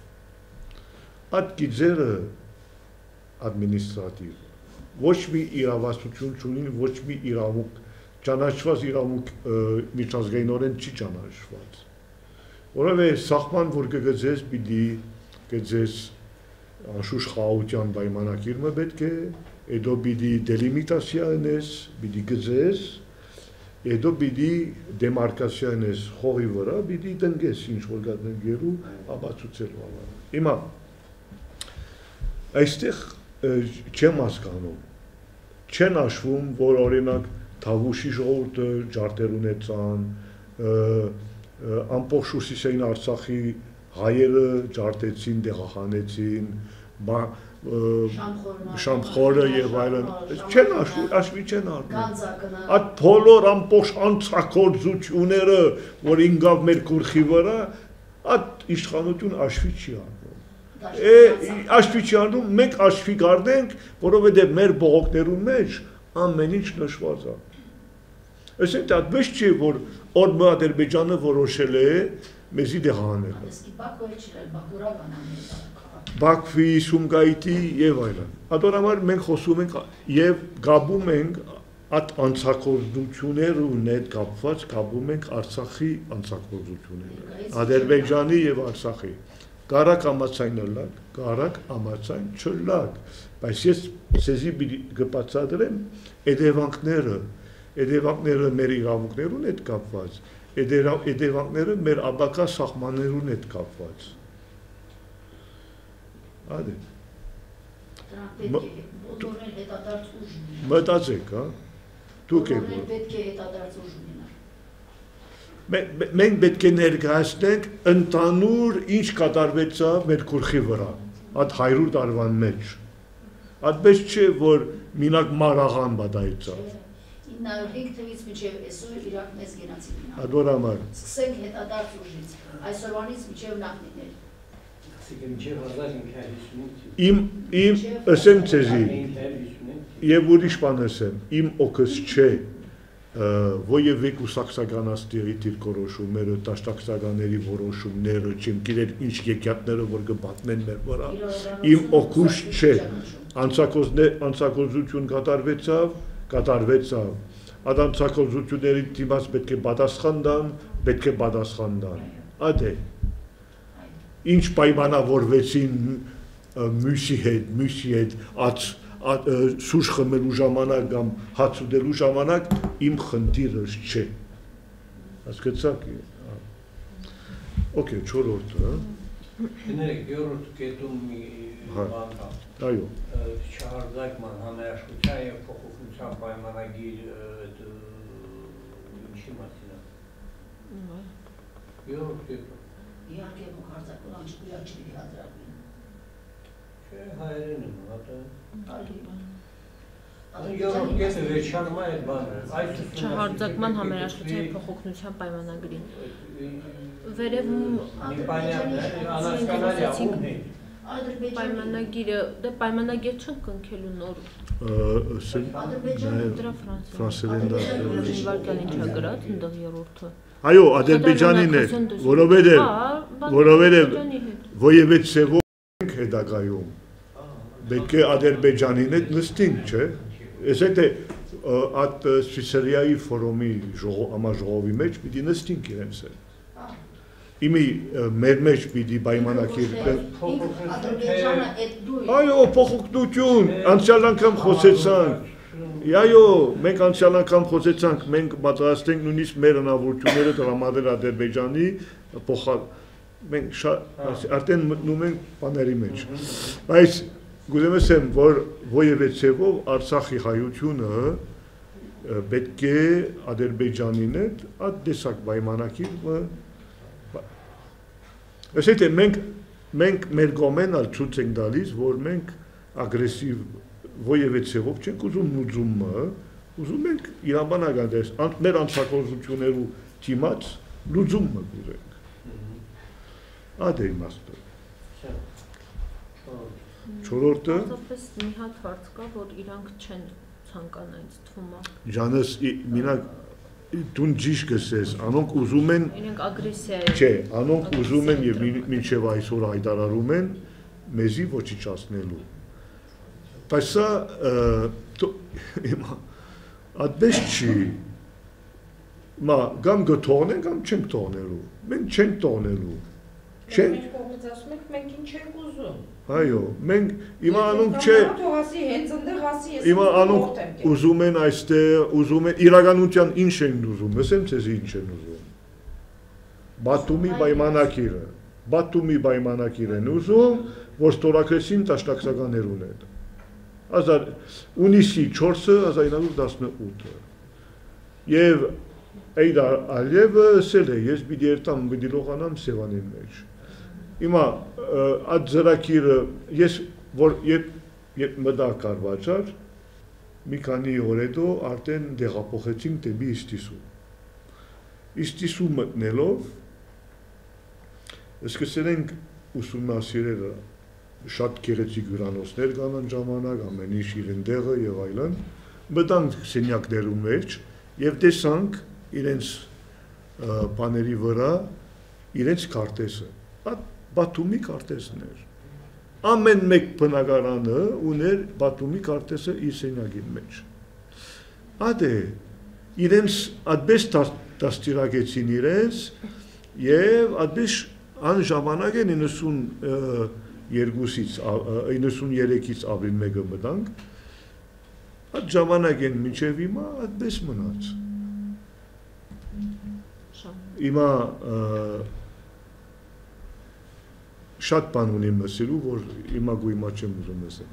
Այդ գիծերը ադմինիստրատիվ ոչ մի իրավասություն չունին, ոչ մի իրավունք, ճանաչված իրավունք միջազգայինորեն չի ճանաչված։ Որովհետև սահման, որ կգծես, պիտի գծես անշուշտ խաղաղության պայմանագիրը պետք է, հետո պիտի դելիմիտացիա ունես, պիտի գծես, հետո պիտի դեմարկացիա ունես խողի վրա, պիտի տնկես ինչ-որ գտնելու ապացուցելու համար։ Հիմա այստեղ չեմ հասկանում։ Չեն հաշվում, որ օրինակ Թավուշի ժողովուրդը ջարդեր ունեցան, ամբողջ Հյուսիսային Արցախի հայերը ջարդեցին, դեղահանեցին, Շամխորը եւ այլն, չեն հաշվի չեն առնում։ Այդ բոլոր ամբողջ անցագործությունները, որ ինգավ մեր գլխի վրա, այդ իշխանություն հաշվի չի առնում։ Հաշվի չի առնում, մենք հաշվի կառնենք, որովհետեւ մեր բողոքներու մեջ ամեն ինչ նշված է։ Այսինքն այդպես չի, որ օրմա Ադրբեջանը որոշել է մեզի դեղանել։ Բաքվի, Սումգայիթի եւ այլն։ Ադորամար մենք խոսում ենք եւ գաբում ենք այդ անցակորձություններուն հետ կապված գաբում ենք Արցախի անցակորձությունները։ Ադրբեջանի եւ Արցախի։ Կարակ ամացայն լակ, կարակ ամացայն չլակ, բայց ես ցեզի կբացատրեմ հետևանքները մեր իրավունքներուն հետ կապված, հետևանքները մեր աբակա սահմաններուն հետ կապված։ Ադե։ Մտածեք, հա։ Դուք եք որ։ Պետք է հետադարձ ուժ ունենալ։ Մենք պետք է ներկայացնենք ընդհանուր ինչ կատարվեցավ մեր գլխի վրա, այդ 100 տարվան մեջ։ Այդպես չէ, որ մինակ մարաղան բադայցավ։ 905 թվից մինչև այսօր Իրաք մեծ գենոցիդ ունի։ Ադորամար։ Սկսենք հետադարձ ուժից, այսօրվանից մինչև նախնիներ։ Իմ ասեմ ցեզի եւ ուրիշ բան ասեմ, իմ օգս չէ ոյեվիկ ու սաքսականաստերի դիրքորոշումները, տաշտակսականների որոշումները, չեմ գիտեր ինչ եկյատները որ կբատնեն մեր վրա, իմ օգուս չէ, անցակոծություն կատարվեցավ, այդ անցակոծությունների դիմաց պետք է պատասխան տան, ադե ինչ պայմանավորվեցին մյուսի հետ սուրճ խմելու ժամանակ կամ հաց ուտելու ժամանակ իմ խնդիրը չէ։ Հասկացաք։ Okay, չորրորդը, Գներեք, երրորդ կետում մի բան կա։ Այո։ Չհարձակման համերաշխության եւ փոխօգնության պայմանագիր ինչի մասին է։ Երրորդ կետում։ Իհարկե հարձակման անջկույր չի հադրակին։ Չէ, հայերեն եմ, հատը։ Այո։ Երրորդ կետը վերջանում է այդ բանը։ Չհարձակման համերաշխության եւ փոխօգնության պայմանագրին։ Վերևում պայմանագիրը, դե պայմանագիր չեն կնքելու նոր։ Ֆրանսերեն դա Վարկան ինչա գրած ընդեղ երրորդը։ Այո, Ադրբեջանին է, որովհետև ոյևեցեվով ենք հետագայում, պետք է Ադրբեջանին հետ նստինք, չէ, այսեք թե այդ Սվիսերիայի ֆորոմի համաժողովի մեջ պիտի նստինք իրենց հետ, իմի մեր մեջ պիտի պայմանակիր, այո, փոխօգնություն, անցյալ անգամ խոսեցանք, Այո, մենք անցյալ անգամ խոսեցանք, մենք պատրաստ ենք նույնիսկ մեր հնարավորությունները տրամադրել Ադրբեջանի մենք արդեն մտնում ենք բաների մեջ։ Բայց գուցե ասեմ, որ ոյևեցեվով Արցախի հայությունը պետք է Ադրբեջանին հետ այդ տեսակ պայմանագիր ասեք մենք մեր կողմենալ ցույց ենք տալիս, որ մենք ագրեսիվ ոյևեցեվով չենք ուզում լուծումը, ուզում ենք իրավաբանական դես, մեր անցակործություններու դիմաց լուծումը կուզենք։ Ադե իմաստը։ Չորրորդը։ Պարզապես մի հատ հարց կա, որ իրանք չեն ցանկանա ինձ թվում է։ Ջանս մինակ դու ճիշտ գսես, անոնք ուզում են իրենք ագրեսիա Չէ, անոնք ուզում են եւ մինչեւ այսօր հայտարարում են մեզի ոչնչացնելու։ Բայց սա այդպես չի, կամ գթողնեն, կամ չենք թողնելու, մենք չենք թողնելու, Մենք կողմից ասում ենք, մենք ինչ ենք ուզում։ Այո, մենք հիմա անոնք չէ, հիմա անոնք ուզում են այստեղ, ուզում են իրականության ինչ են ուզում, ասեմ ցեզ ինչ են ուզում։ Բաթումի պայմանագիր են ուզում, որ ստորագրեցին տաշտակսականներուն հետ։ Ունիսի 4-ը 1918-ը։ Եվ Էյդար Ալիևը ասել է, ես պիտի երտամ պիտի լողանամ Սևանին մեջ։ Հիմա այդ ծրագիրը ես որ երբ մտա կառվաճար, մի քանի օր հետո արդեն դեղափոխեցինք դեպի Իստիսու։ Իստիսու մտնելով սկսել ենք ուսումնասիրել շատ գեղեցիկ հյուրանոցներ կան այն ժամանակ, ամեն ինչ իրեն տեղը եւ այլն, մտանք սենյակներում մեջ եւ տեսանք իրենց բաների վրա իրենց քարտեզը, Բաթումի քարտեզներ։ Ամեն մեկ բնակարանը ուներ Բաթումի քարտեզը իր սենյակի մեջ։ Ադե իրենց այդպես դաստիարակեցին իրենց եւ այդպես այն ժամանակ են 93-ից ապրիլ 1-ը մտանք, այդ ժամանակ են մինչև հիմա այդպես մնաց։ Հիմա շատ բան ունեմ ասելու, որ հիմա գույմա չեմ ուզում ասել։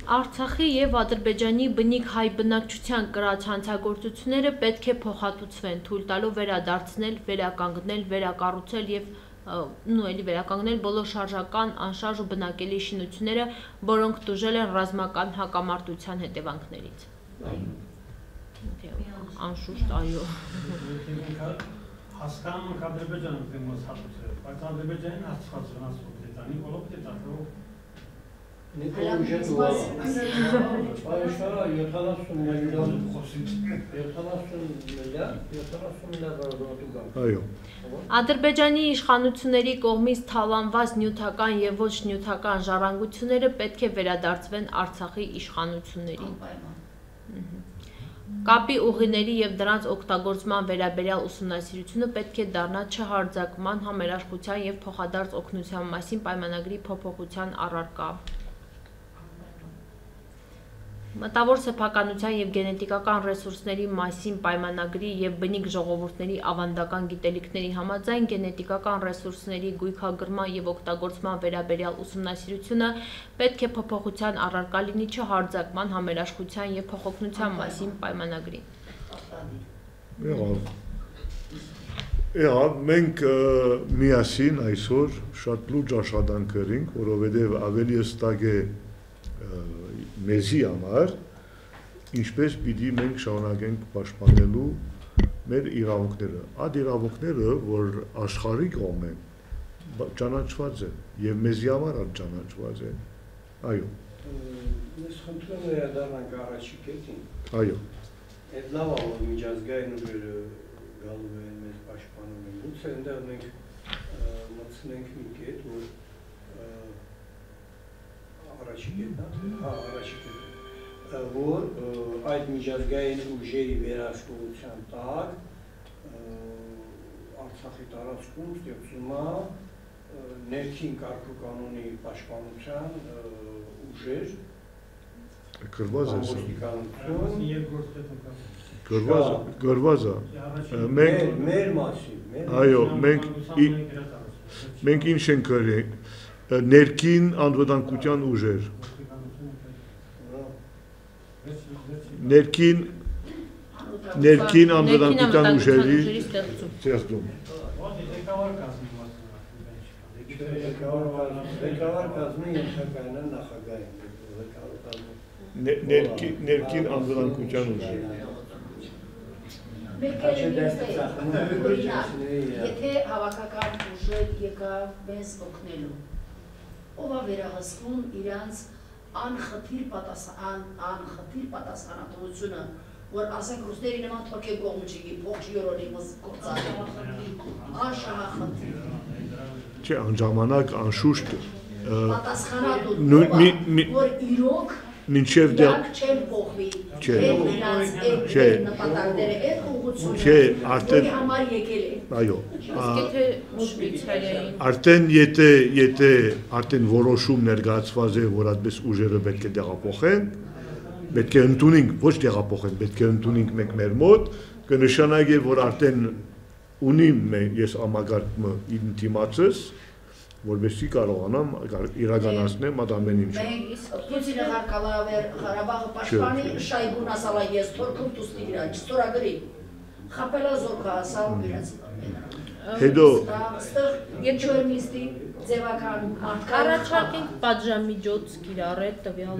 Արցախի եւ Ադրբեջանի բնիկ հայ բնակչության կրած հանցագործությունները պետք է փոխհատուցվեն, թույլ տալով վերադարձնել, վերականգնել, վերակառուցել եւ էլի վերականգնել բոլոր շարժական, անշարժ ու բնակելի շինությունները, որոնք տուժել են ռազմական հակամարտության հետևանքներից։ Անշուշտ, այո։ Հասկանում ենք Ադրբեջանը դեմոս հատուցել, բայց Ադրբեջանին հացված վնասով դետանի, ոլոք դետատով Ադրբեջանի իշխանությունների կողմից թալանված նյութական եւ ոչ նյութական ժառանգությունները պետք է վերադարձվեն Արցախի իշխանություններին։ Կապի ուղիների եւ դրանց օգտագործման վերաբերյալ ուսումնասիրությունը պետք է դառնա չհարձակման, համերաշխության եւ փոխադարձ օգնության մասին պայմանագրի փոփոխության առարկա։ Մտավոր սեփականության եւ գենետիկական ռեսուրսների մասին պայմանագրի եւ բնիկ ժողովուրդների ավանդական գիտելիքների համաձայն գենետիկական ռեսուրսների գույքագրման եւ օգտագործման վերաբերյալ ուսումնասիրությունը պետք է փոփոխության առարկա լինի չհարձակման, համերաշխության եւ փոխօգնության մասին պայմանագրի։ Մենք միասին այսօր շատ լուրջ աշխատանք կրենք, որովհետեւ ավելի հստակ է մեզի համար, ինչպես պիտի մենք շարունակենք պաշտպանելու մեր իրավունքները։ Այդ իրավունքները, որ աշխարհի կողմ են, ճանաչված են եւ մեզի համար ճանաչված են։ Այո։ Ես խնդրում եմ վերադառնանք առաջի կետին։ Այո։ Այդ լավ է, որ միջազգային ուժերը գալու են մեզ պաշտպանում են։ Գուցե այնտեղ մենք մտցնենք մի կետ, որ որ այդ միջազգային ուժերի վերահսկողության տակ Արցախի տարածքում ստեղծում է ներքին կարգուկանոնի պաշտպանության ուժեր, գրված է։ Մեր մասին, այո, մենք ինչ ենք գրել ներքին անվտանգության ուժեր, ներքին անվտանգության ուժերի ստեղծում։ Ղեկավար կազմի ենթակայինը նախագահ ներքին անվտանգության ուժեր։ Եթե հավաքական ուժը եկավ մեզ օգնելու, ով է վերահսկում իրանց անխտիր պատասխանատվությունը, որ ասենք ռուսների նման թուրքի կողմը չի փող յորոնի գործարը, անշահախտիր։ Չէ, անժամանակ անշուշտ պատասխանատու, որ իրոք մինչև դրանք չեն փոխվի, չէ, նպատակները այդ ուղղությունը, որի համար եկել է։ Այո, Արդեն եթե որոշում ներկայացված է, որ այդպես ուժերը պետք է տեղափոխեն, պետք է ընդունենք, ոչ տեղափոխեն, պետք է ընդունենք մենք մեր մոտ, կնշանակի, որ արդեն ունիմ ես համագարկումը իմ դիմացս, որովհետեւ կարողանամ իրականացնեմ այդ ամեն ինչը։ Պուտինը հարկալավեր Ղարաբաղը պաշտպանի Շայգուն ասալա ես թորքում դուստի իրա չստորագրի խապելա զորքա ասալ իրաց Հետո երջորմիստի ձևական Առաջարկենք պատժամիջոց կիրառել տվյալ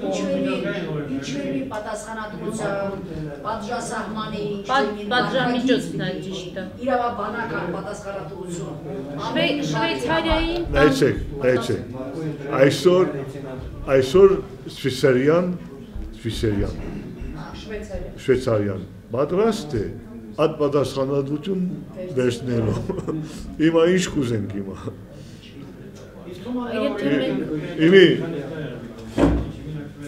ինչվերի պատասխանատվության պատժասահմանի պատժամիջոցն է ճիշտը իրավաբանական պատասխանատվություն Շվեյցարիայի Նայեցեք այսօր Շվեյցարիան պատրաստ է այդ պատասխանատվություն վերցնելու հիմա ինչ կուզենք հիմա Իմի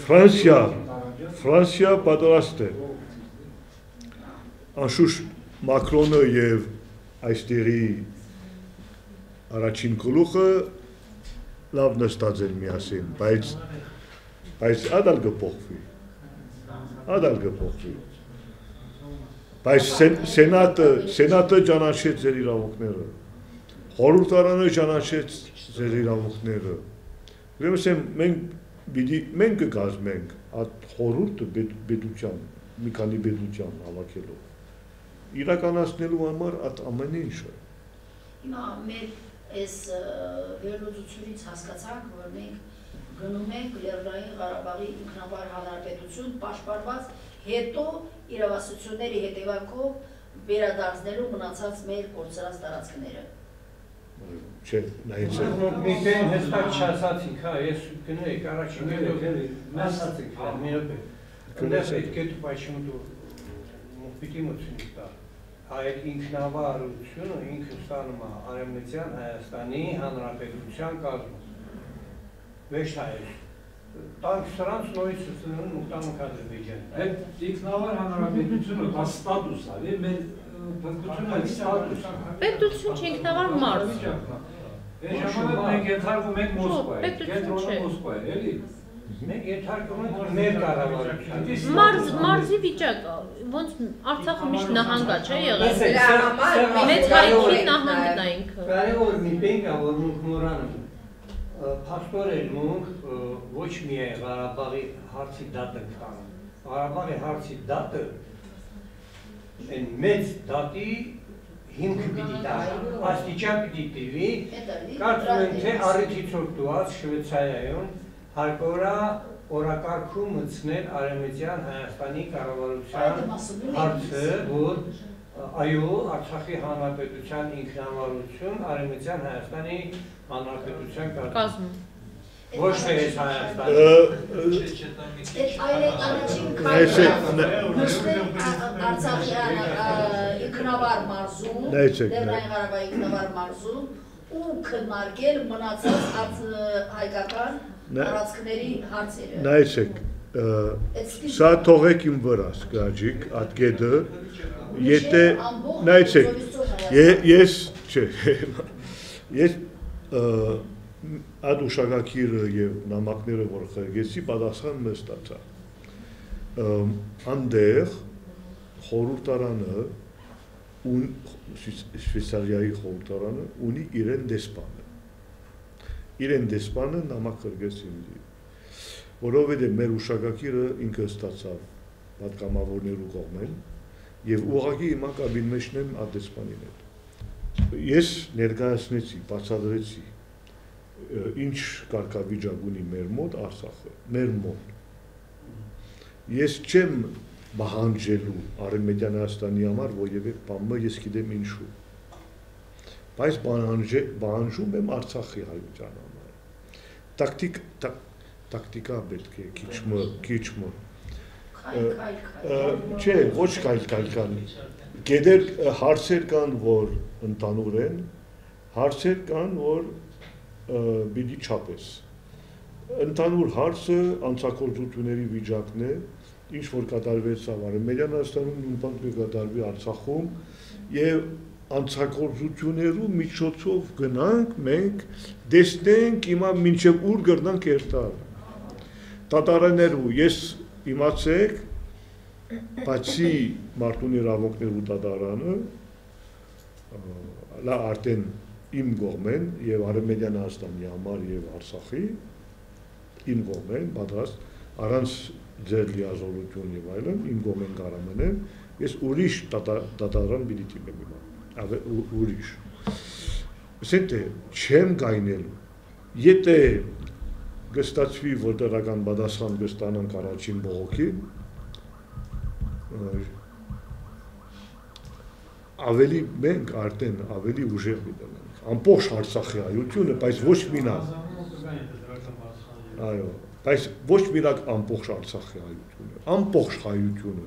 Ֆրանսիա պատրաստ է անշուշտ Մակրոնը եւ այստեղի առաջին գլուխը լավ նստած են միասին բայց ադալ կփոխվի Բայց սենատը ճանաչեց ձեր իրավունքները, խորհրդարանը ճանաչեց ձեր իրավունքները, ուրեմն մենք կկազմենք այդ խորհուրդը պետության, մի քանի պետության հավաքելով, իրականացնելու համար այդ ամեն ինչը։ Հիմա մեր այս վերլուծությունից հասկացանք, որ մենք գնում ենք Լեռնային Ղարաբաղի ինքնավար հանրապետություն պաշտպանված հետո իրավասությունների հետևանքով վերադարձնելու մնացած մեր կորցրած տարածքները։ Չէ, նայեցեք։ Մի բան հստակ չասացինք, հա, ես գնայք առաջին ասացինք, 근데 это почему-то պիտի այդ ինքնավարությունը ինքը ստանում է Արևմտյան Հայաստանի Հանրապետության կազմում։ Ոչ հայեր։ Տանք սրանց նույնիսկ ստանում ուտանք Ադրբեջան։ Այդ ինքնավար հանրապետությունը դա ստատուս է, մեր պետությունը ստատուս է։ Պետություն չէ, ինքնավար մարզ։ Այս ժամանակ մենք ենթարկվում ենք Մոսկվայի, կենտրոնը Մոսկվա է, էլի։ Մենք ենթարկվում ենք մեր կառավարության։ Մարզի վիճակ, ոնց Արցախը միշտ նահանգա չէ եղել։ Մեծ հայտնի նահանգն է ինքը։ Կարևոր մի բան կա, որ մենք մոռանում փաստորեն մենք ոչ միայն Ղարաբաղի հարցի դատը կանում։ Ղարաբաղի հարցի դատը այն մեծ դատի հիմք պիտի տա, աստիճան պիտի տիվի, կարծում եմ, թե առիթից օգտված Շվեյցարիայում հարկորա օրակարգում մտցնել Արևմտյան Հայաստանի կառավարության հարցը, որ այո, Արցախի Հանրապետության ինքնավարություն Արևմտյան Հայաստանի Հանրապետության կազմում։ Ոչ թե այս Հայաստանի։ Այդ առաջին քայլը Արցախյան ինքնավար մարզում, Լեռնային Ղարաբաղի ինքնավար մարզում ու քննարկել մնացած հայկական տարածքների հարցերը։ Նայեցեք, սա թողեք իմ վրա, Սկրաջիկ, այդ գետը, եթե նայեցեք, ես այդ ուշագակիրը և նամակները, որ խրգեցի, պատասխան մստացա։ Անդեղ խորհրդարանը, Շվեյցարիայի խորհրդարանը ունի իրեն դեսպանը։ Իրեն դեսպանը նամակ խրգեց ինձի, որովհետև մեր ուշագակիրը ինքը ստացավ պատգամավորներու կողմեն և ուղղակի հիմա կաբին մեջն եմ այդ դեսպանին հետ։ Ես ներկայացնեցի, բացատրեցի ինչ կարգավիճակ ունի մեր մոտ Արցախը, մեր մոտ։ Ես չեմ բանջելու Արևմտյան Հայաստանի համար որևէ բան, ես գիտեմ ինչու։ Բայց բանջում եմ Արցախի հայության համար։ Տակտիկա պետք է քիչ Չէ, ոչ քայլ։ Գետեր հարցեր կան, որ ընդհանուր են, հարցեր կան, որ պիտի չափես։ Ընդհանուր հարցը անցագործությունների վիճակն է, ինչ որ կատարվեց Արևմտյան Հայաստանում, նույնպես կկատարվի Արցախում, եւ անցագործություններու միջոցով գնանք մենք տեսնենք հիմա մինչև ուր գտնանք երթալ։ Տատարաներու ես իմացեք, բացի մարդուն իրավունքներու տատարանը, լա արդեն իմ կողմեն եւ Արմենիան Հայաստանի համար եւ Արցախի իմ կողմեն պատրաստ առանց ձեր լիազորություն եւ այլն իմ կողմեն կարամենեմ ես ուրիշ դատարան պիտի տիպեմ ուրիշ ասենք չեմ գայնելու եթե գստացվի որ դրական պատասխան կստանանք առաջին բողոքի ավելի մենք արդեն ավելի ուժեղ դառնանք ամբողջ Արցախի հայությունը բայց ոչ մինակ այո բայց ոչ մինակ ամբողջ Արցախի հայությունը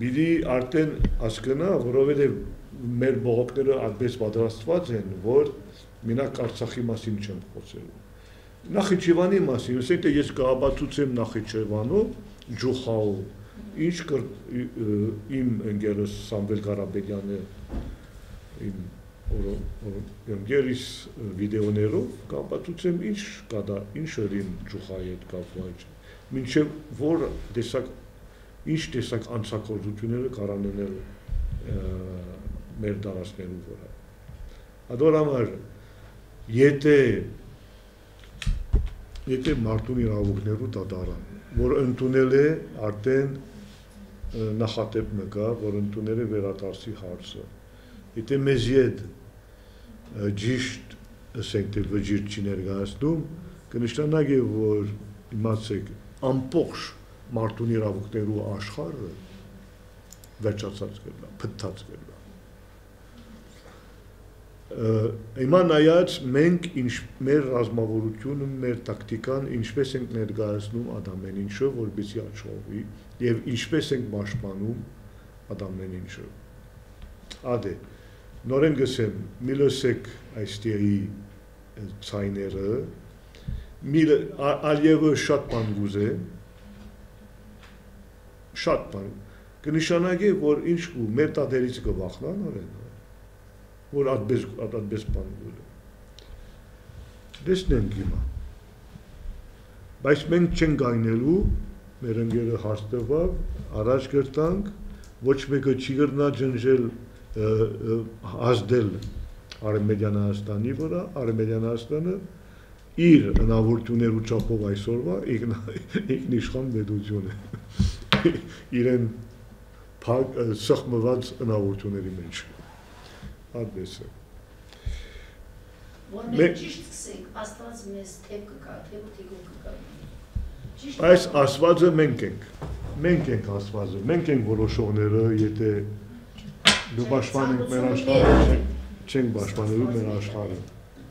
բիդի արդեն հասկանա որովհետև մեր բողոքները այդպես պատրաստված են որ մինակ Արցախի մասին չեմ խոսելու Նախիջևանի մասին, ասենք ես կապացուցեմ Նախիջևանով, Ջուխաով, ինչ իմ ընկերս Սամվել Ղարաբեդյանը իմ ընկերիս վիդեոներով կապացուցեմ ինչ կա ինչ ըրին Ջուխայի հետ կապված, մինչև որ ինչ տեսակ անցակործությունները կարանանել մեր դարաշներու վրա։ Ադոր համար եթե մարդուն իրավունքներու դատարան, որ ընդունել է արդեն նախատեպ մկա, որ ընդունել է վերադարձի հարցը, եթե մեզի հետ ճիշտ ասենք թե վճիռ չի ներկայացնում, կնշանակի, որ իմացեք ամբողջ մարդուն իրավունքներու աշխարհը վերջացած կլա, փտած կլա։ Հիմա նայած մենք մեր ռազմավարությունը, մեր տակտիկան ինչպես ենք ներկայացնում ադամեն ինչը, որպեսզի աչողվի եւ ինչպես ենք պաշտպանում ադամեն ինչը։ Ադե նորեն գսեմ, միլոսեք այստեղի ցայները, ալիևը շատ բան գուզե, շատ բան կնշանակի, որ ինչ մեր տատերից կվախնան արեն որ ատբես բան գուլը։ Դեսնենք հիմա։ Բայց մենք չենք գայնելու, մեր ընկերը հարց տվավ, առաջ գրտանք, ոչ մեկը չի գրնա ջնջել ազդել Արմենիան Հայաստանի վրա, Արմենիան Հայաստանը իր հնարավորություններու չափով այսօրվա ինքնիշխան պետություն է։ Իրեն սխմված հնարավորությունների մեջ։ Ադպես է։ Որ մենք ճիշտ սկսենք, Աստված մեզ թեև կկա, թեև թիկուն կկա։ Այս ասվածը մենք ենք ասվածը, մենք ենք որոշողները, եթե դու պաշտպանենք մեր աշխարհը, չենք պաշտպանելու մեր աշխարհը։